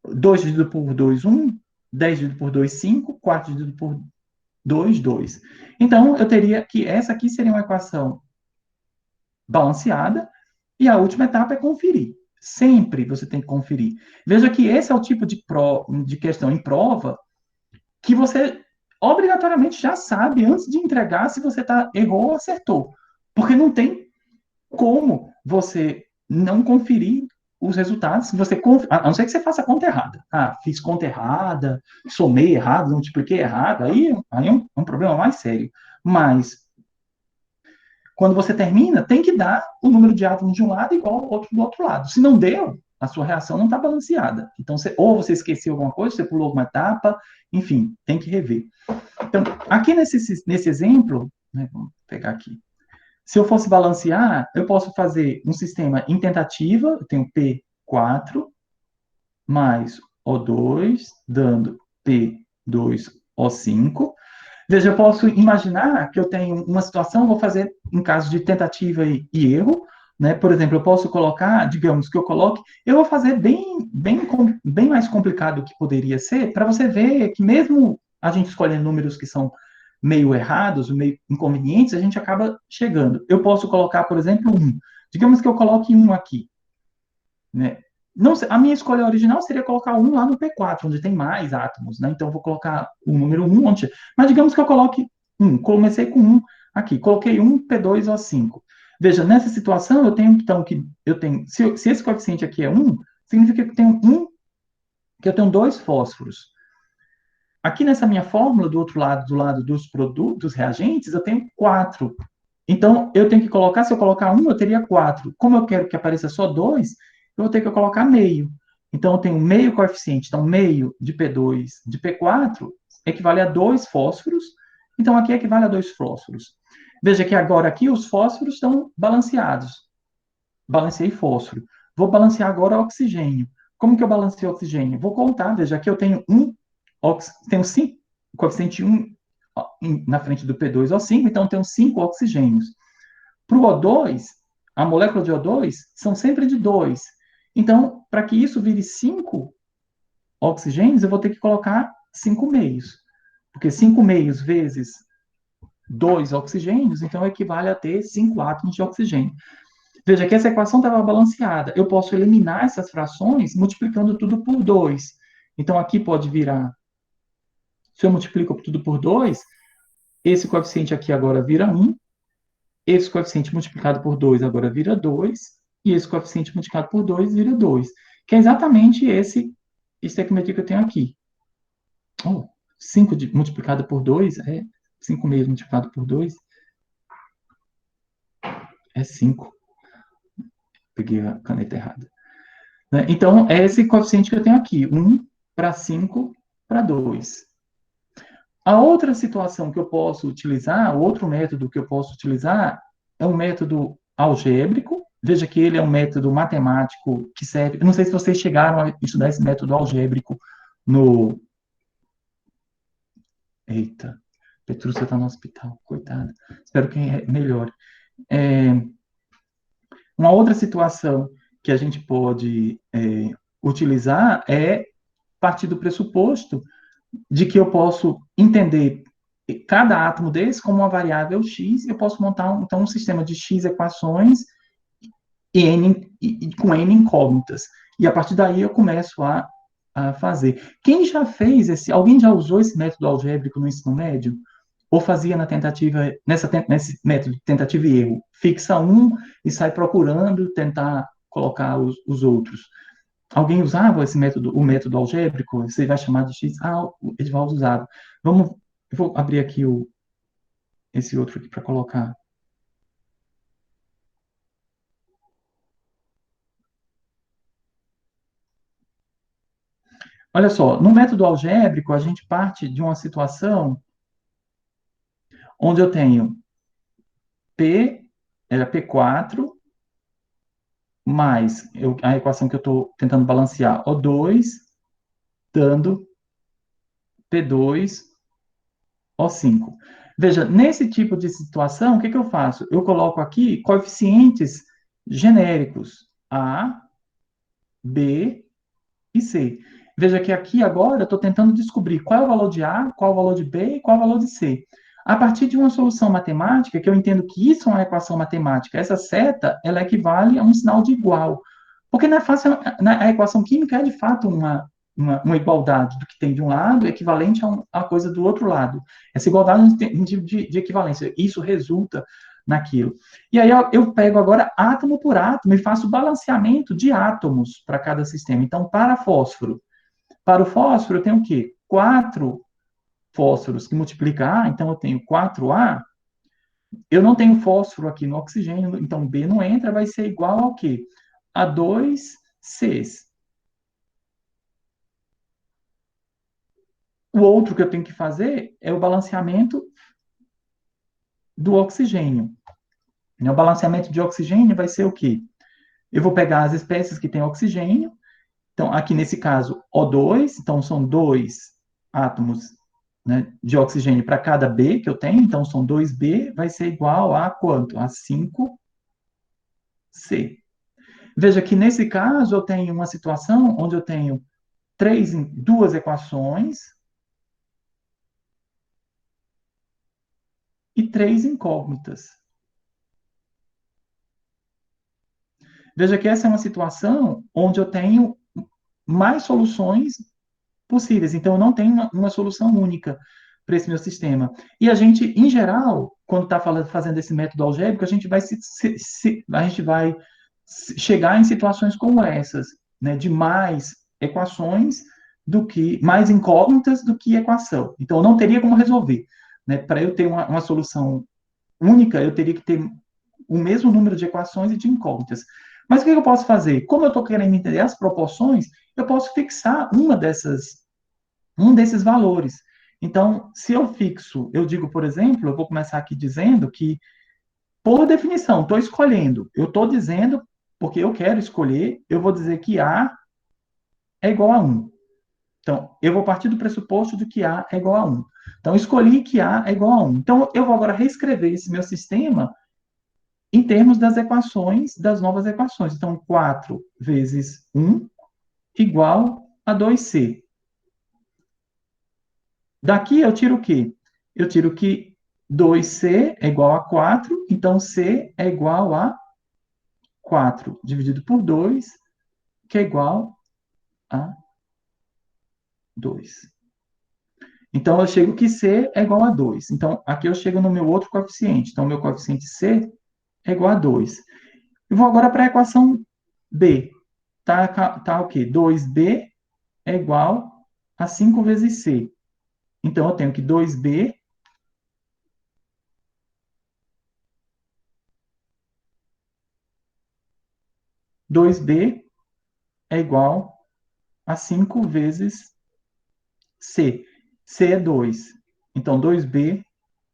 2 dividido por 2, 1, 10 dividido por 2, 5, 4 dividido por 2, 2. Então, eu teria que essa aqui seria uma equação balanceada, e a última etapa é conferir. Sempre você tem que conferir. Veja que esse é o tipo de questão em prova que você obrigatoriamente já sabe antes de entregar se você errou ou acertou. Porque não tem como você não conferir os resultados. A não ser que você faça a conta errada. Fiz conta errada, somei errado, multipliquei errado. Aí é um problema mais sério. Mas quando você termina, tem que dar o número de átomos de um lado igual ao outro do outro lado. Se não deu, a sua reação não está balanceada. Então, ou você esqueceu alguma coisa, você pulou alguma etapa, enfim, tem que rever. Então, aqui nesse exemplo, né, vamos pegar aqui. Se eu fosse balancear, eu posso fazer um sistema em tentativa, eu tenho P4 mais O2, dando P2O5. Veja, eu posso imaginar que eu tenho uma situação, vou fazer em caso de tentativa e erro, né? Por exemplo, eu posso colocar, digamos que eu coloque, eu vou fazer bem mais complicado do que poderia ser, para você ver que mesmo a gente escolhendo números que são meio errados, meio inconvenientes, a gente acaba chegando. Eu posso colocar, por exemplo, um. Digamos que eu coloque um aqui, né? Não, a minha escolha original seria colocar um lá no P4, onde tem mais átomos, né? Então, eu vou colocar o número um onde... Mas digamos que eu coloque um. Comecei com um aqui. Coloquei um P2O5. Veja, nessa situação, eu tenho, então, que... Eu tenho, se esse coeficiente aqui é um, significa que que eu tenho dois fósforos. Aqui nessa minha fórmula, do lado dos produtos, dos reagentes, eu tenho quatro. Então, eu tenho que colocar, se eu colocar um, eu teria quatro. Como eu quero que apareça só dois, eu vou ter que colocar meio. Então, eu tenho meio coeficiente. Então, meio de P2 de P4 equivale a dois fósforos. Então, aqui equivale a dois fósforos. Veja que agora aqui os fósforos estão balanceados. Balanceei fósforo. Vou balancear agora oxigênio. Como que eu balanceio oxigênio? Vou contar, veja, aqui eu tenho tenho 5, coeficiente 1 na frente do P2O5, então eu tenho 5 oxigênios. Para o O2, a molécula de O2 são sempre de 2. Então, para que isso vire 5 oxigênios, eu vou ter que colocar 5 meios. Porque 5 meios vezes 2 oxigênios, então equivale a ter 5 átomos de oxigênio. Veja que essa equação estava balanceada. Eu posso eliminar essas frações multiplicando tudo por 2. Então, aqui pode virar, se eu multiplico tudo por 2, esse coeficiente aqui agora vira 1, esse coeficiente multiplicado por 2 agora vira 2, e esse coeficiente multiplicado por 2 vira 2, que é exatamente esse estequiometria que eu tenho aqui. Oh, 5 multiplicado por 2 é 5 meios multiplicado por 2 é 5. Peguei a caneta errada. Né? Então, é esse coeficiente que eu tenho aqui, 1 para 5 para 2. A outra situação que eu posso utilizar, o outro método que eu posso utilizar, é um método algébrico. Veja que ele é um método matemático que serve. Eu não sei se vocês chegaram a estudar esse método algébrico no. Eita, Petrúcia está no hospital, coitada. Espero que melhore. É, uma outra situação que a gente pode utilizar é partir do pressuposto de que eu posso entender cada átomo desse como uma variável x, e eu posso montar então um sistema de x equações com n incógnitas. E a partir daí eu começo a fazer. Quem já fez alguém já usou esse método algébrico no ensino médio? Ou fazia na tentativa, nesse método de tentativa e erro? Fixa um e sai procurando tentar colocar os outros. Alguém usava esse método, o método algébrico? Você vai chamar de X? Ah, o Edvaldo usava. Vamos, eu vou abrir aqui esse outro aqui para colocar. Olha só, no método algébrico, a gente parte de uma situação onde eu tenho P4, mais a equação que eu estou tentando balancear, O2, dando P2O5. Veja, nesse tipo de situação, o que eu faço? Eu coloco aqui coeficientes genéricos, A, B e C. Veja que aqui agora eu estou tentando descobrir qual é o valor de A, qual é o valor de B e qual é o valor de C. A partir de uma solução matemática, que eu entendo que isso é uma equação matemática, essa seta, ela equivale a um sinal de igual. Porque na, fácil, a equação química é, de fato, uma igualdade do que tem de um lado equivalente a coisa do outro lado. Essa igualdade de equivalência, isso resulta naquilo. E aí eu pego agora átomo por átomo e faço balanceamento de átomos para cada sistema. Então, para o fósforo eu tenho o quê? 4 fósforos que multiplica A, então eu tenho 4A. Eu não tenho fósforo aqui no oxigênio, então B não entra, vai ser igual ao quê? A 2Cs. O outro que eu tenho que fazer é o balanceamento do oxigênio. O balanceamento de oxigênio vai ser o quê? Eu vou pegar as espécies que têm oxigênio, então, aqui nesse caso, O2, então são dois átomos, né, de oxigênio para cada B que eu tenho, então são 2B, vai ser igual a quanto? A 5C. Veja que nesse caso eu tenho uma situação onde eu tenho duas equações e três incógnitas. Veja que essa é uma situação onde eu tenho mais soluções possíveis. Então, eu não tenho uma solução única para esse meu sistema. E a gente, em geral, quando está fazendo esse método algébrico, a gente vai, a gente vai chegar em situações como essas, né, de mais equações do que, mais incógnitas do que equação. Então, eu não teria como resolver. Né? Para eu ter uma solução única, eu teria que ter o mesmo número de equações e de incógnitas. Mas o que eu posso fazer? Como eu estou querendo entender as proporções, eu posso fixar um desses valores. Então, se eu fixo, eu digo, por exemplo, eu vou começar aqui dizendo que, por definição, estou escolhendo. Eu estou dizendo, porque eu quero escolher, eu vou dizer que A é igual a 1. Então, eu vou partir do pressuposto de que A é igual a 1. Então, escolhi que A é igual a 1. Então, eu vou agora reescrever esse meu sistema em termos das equações, das novas equações. Então, 4 vezes 1 igual a 2C. Daqui eu tiro o quê? Eu tiro que 2C é igual a 4, então C é igual a 4 dividido por 2, que é igual a 2. Então, eu chego que C é igual a 2. Então, aqui eu chego no meu outro coeficiente. Então, meu coeficiente C é igual a 2. Eu vou agora para a equação B. Tá o quê? 2B é igual a 5 vezes C. Então, eu tenho que 2B é igual a 5 vezes C. C é 2. Então, 2B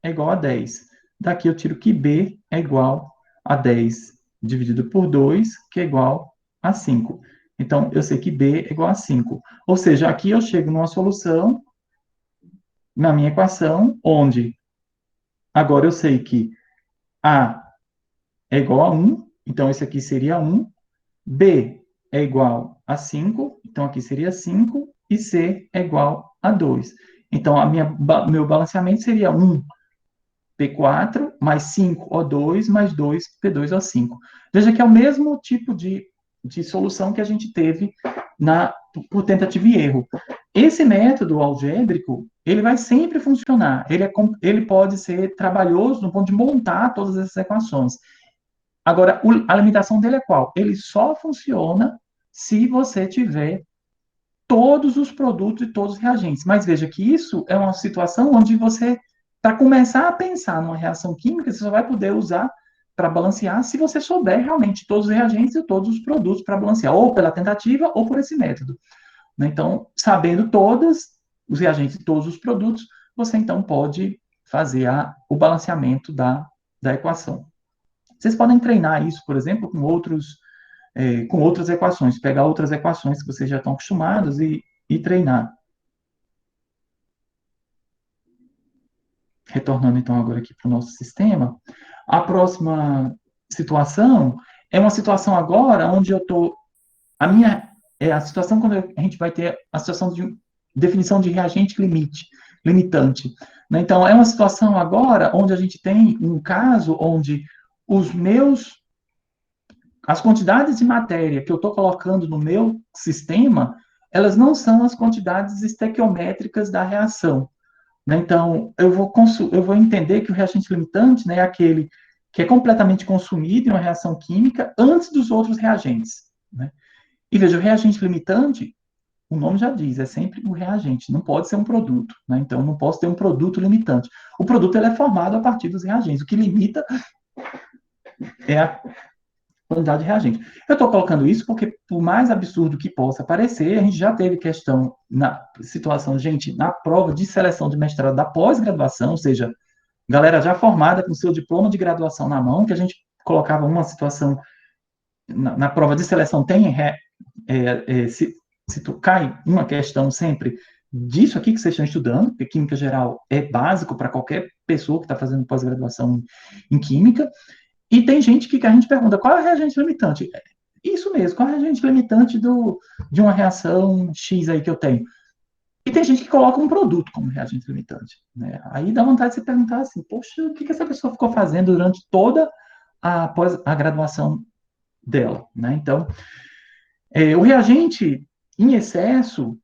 é igual a 10. Daqui eu tiro que B é igual a 10 dividido por 2, que é igual a 5. Então, eu sei que B é igual a 5. Ou seja, aqui eu chego numa solução, na minha equação, onde agora eu sei que A é igual a 1, então esse aqui seria 1. B é igual a 5, então aqui seria 5, e C é igual a 2. Então, meu balanceamento seria 1 P4 mais 5 O2 mais 2 P2O5. Veja que é o mesmo tipo de solução que a gente teve por tentativa e erro. Esse método algébrico, ele vai sempre funcionar. Ele pode ser trabalhoso no ponto de montar todas essas equações. Agora, a limitação dele é qual? Ele só funciona se você tiver todos os produtos e todos os reagentes. Mas veja que isso é uma situação onde você, para começar a pensar numa reação química, você só vai poder usar para balancear se você souber realmente todos os reagentes e todos os produtos para balancear, ou pela tentativa ou por esse método. Né? Então, sabendo todos os reagentes e todos os produtos, você então pode fazer o balanceamento da equação. Vocês podem treinar isso, por exemplo, com outras equações, pegar outras equações que vocês já estão acostumados e treinar. Retornando então agora aqui para o nosso sistema, a próxima situação é uma situação agora onde eu estou. A minha é a situação quando a gente vai ter a situação de definição de reagente limitante. Né? Então, é uma situação agora onde a gente tem um caso onde as quantidades de matéria que eu estou colocando no meu sistema, elas não são as quantidades estequiométricas da reação. Né? Então, eu vou entender que o reagente limitante, né, é aquele que é completamente consumido em uma reação química antes dos outros reagentes. Né? E veja, o reagente limitante, o nome já diz, é sempre um reagente, não pode ser um produto. Né? Então, eu não posso ter um produto limitante. O produto ele é formado a partir dos reagentes. O que limita é a quantidade de reagente. Eu estou colocando isso porque, por mais absurdo que possa parecer, a gente já teve questão na situação, gente, na prova de seleção de mestrado da pós-graduação, ou seja, galera já formada com seu diploma de graduação na mão, que a gente colocava uma situação na prova de seleção, se tu cai uma questão sempre disso aqui que vocês estão estudando, porque química geral é básico para qualquer pessoa que está fazendo pós-graduação em química, e tem gente que a gente pergunta qual é o reagente limitante. Isso mesmo, qual é o reagente limitante de uma reação X aí que eu tenho? E tem gente que coloca um produto como reagente limitante. Né? Aí dá vontade de se perguntar assim, poxa, o que essa pessoa ficou fazendo durante toda a graduação dela? Né? Então, o reagente em excesso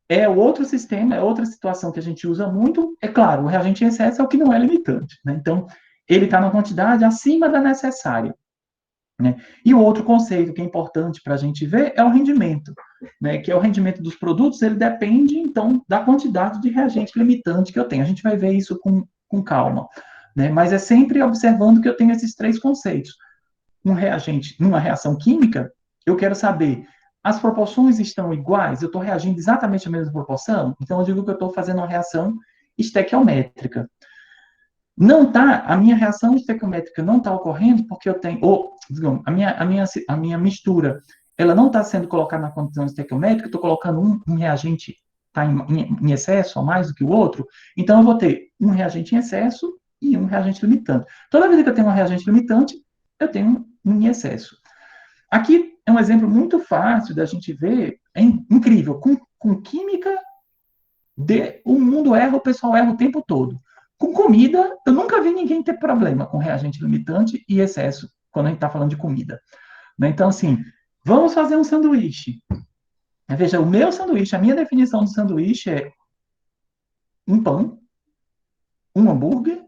é outro sistema, é outra situação que a gente usa muito. É claro, o reagente em excesso é o que não é limitante. Né? Então, ele está na quantidade acima da necessária. Né? E o outro conceito que é importante para a gente ver é o rendimento, né? Que é o rendimento dos produtos, ele depende, então, da quantidade de reagente limitante que eu tenho. A gente vai ver isso com calma, né? Mas é sempre observando que eu tenho esses três conceitos. Um reagente, numa reação química, eu quero saber, as proporções estão iguais? Eu estou reagindo exatamente a mesma proporção? Então, eu digo que eu estou fazendo uma reação estequiométrica. Não tá, a minha reação estequiométrica não está ocorrendo porque eu tenho, ou, digamos, a minha mistura, ela não está sendo colocada na condição estequiométrica, estou colocando um reagente tá em excesso, a mais do que o outro, então eu vou ter um reagente em excesso e um reagente limitante. Toda vez que eu tenho um reagente limitante, eu tenho um em excesso. Aqui é um exemplo muito fácil da gente ver, é incrível, com química o mundo erra, o pessoal erra o tempo todo. Com comida, eu nunca vi ninguém ter problema com reagente limitante e excesso, quando a gente está falando de comida. Né? Então, assim, vamos fazer um sanduíche. Veja, o meu sanduíche, a minha definição de sanduíche é um pão, um hambúrguer,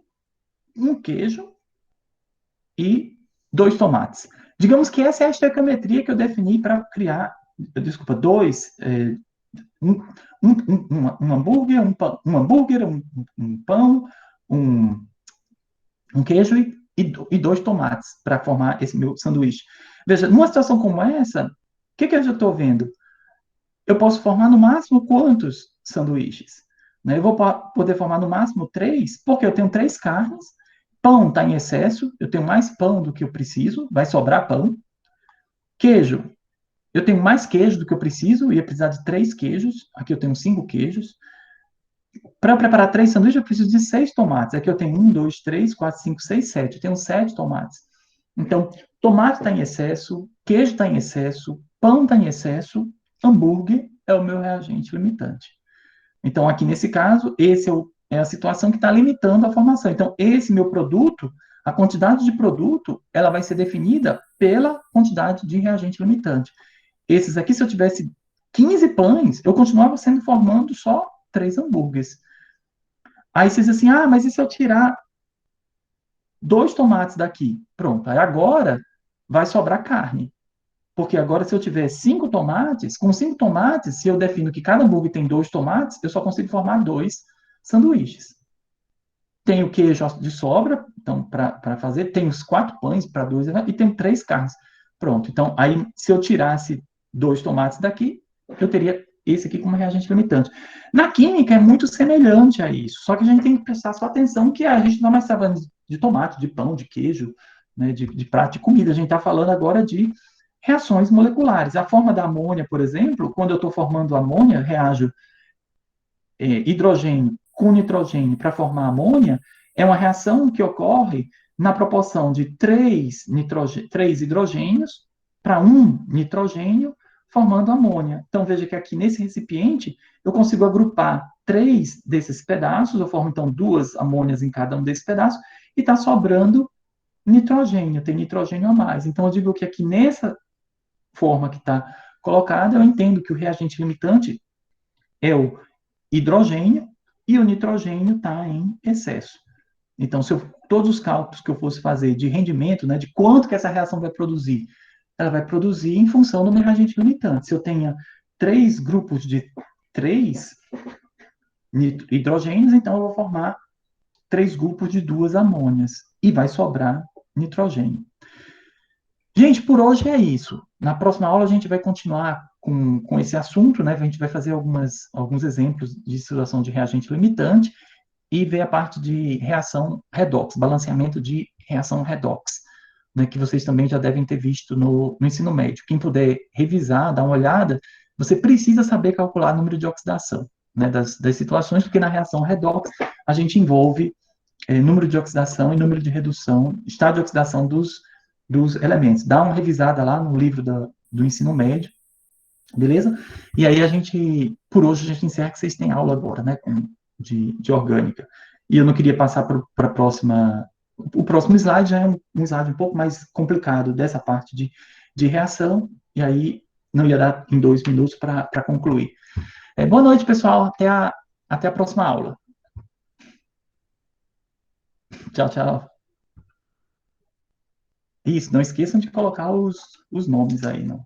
um queijo e 2 tomates. Digamos que essa é a estequiometria que eu defini para criar, desculpa, um, um hambúrguer, um pão, um, um queijo e 2 tomates para formar esse meu sanduíche. Veja, numa situação como essa, o que eu já estou vendo? Eu posso formar no máximo quantos sanduíches? Né? Eu vou poder formar no máximo 3, porque eu tenho 3 carnes, pão está em excesso, eu tenho mais pão do que eu preciso, vai sobrar pão. Queijo, eu tenho mais queijo do que eu preciso, ia precisar de 3 queijos, aqui eu tenho 5 queijos. Para preparar 3 sanduíches, eu preciso de 6 tomates. Aqui eu tenho 1, 2, 3, 4, 5, 6, 7. Eu tenho 7 tomates. Então, tomate está em excesso, queijo está em excesso, pão está em excesso, hambúrguer é o meu reagente limitante. Então, aqui nesse caso, é a situação que está limitando a formação. Então, esse meu produto, a quantidade de produto, ela vai ser definida pela quantidade de reagente limitante. Esses aqui, se eu tivesse 15 pães, eu continuava sendo formando só 3 hambúrgueres. Aí você diz assim, mas e se eu tirar 2 tomates daqui? Pronto, aí agora vai sobrar carne. Porque agora, se eu tiver 5 tomates, com 5 tomates, se eu defino que cada hambúrguer tem 2 tomates, eu só consigo formar 2 sanduíches. Tenho queijo de sobra, então, para fazer, tenho os 4 pães para 2, e tenho 3 carnes. Pronto, então, aí, se eu tirasse 2 tomates daqui, eu teria esse aqui como reagente limitante. Na química é muito semelhante a isso, só que a gente tem que prestar só atenção que a gente não vai estar falando de tomate, de pão, de queijo, né, de prato de comida, a gente está falando agora de reações moleculares. A forma da amônia, por exemplo, quando eu estou formando amônia, reajo hidrogênio com nitrogênio para formar amônia, é uma reação que ocorre na proporção de 3 hidrogênios para 1 nitrogênio, formando amônia. Então, veja que aqui nesse recipiente, eu consigo agrupar 3 desses pedaços, eu formo, então, 2 amônias em cada um desses pedaços, e está sobrando nitrogênio, tem nitrogênio a mais. Então, eu digo que aqui nessa forma que está colocada, eu entendo que o reagente limitante é o hidrogênio e o nitrogênio está em excesso. Então, todos os cálculos que eu fosse fazer de rendimento, né, de quanto que essa reação vai produzir, ela vai produzir em função do meu reagente limitante. Se eu tenho 3 grupos de 3 hidrogênios, então eu vou formar 3 grupos de 2 amônias e vai sobrar nitrogênio. Gente, por hoje é isso. Na próxima aula a gente vai continuar com esse assunto, né? A gente vai fazer alguns exemplos de situação de reagente limitante e ver a parte de reação redox, balanceamento de reação redox. né, que vocês também já devem ter visto no ensino médio. Quem puder revisar, dar uma olhada, você precisa saber calcular o número de oxidação, né, das situações, porque na reação redox a gente envolve número de oxidação e número de redução, estado de oxidação dos elementos. Dá uma revisada lá no livro do ensino médio, beleza? E aí a gente, por hoje, a gente encerra que vocês têm aula agora, né, de orgânica. E eu não queria passar para a próxima. O próximo slide já é um slide um pouco mais complicado dessa parte de reação, e aí não ia dar em 2 minutos para concluir. Boa noite, pessoal. Até a próxima aula. Tchau, tchau. Isso, não esqueçam de colocar os nomes aí, não.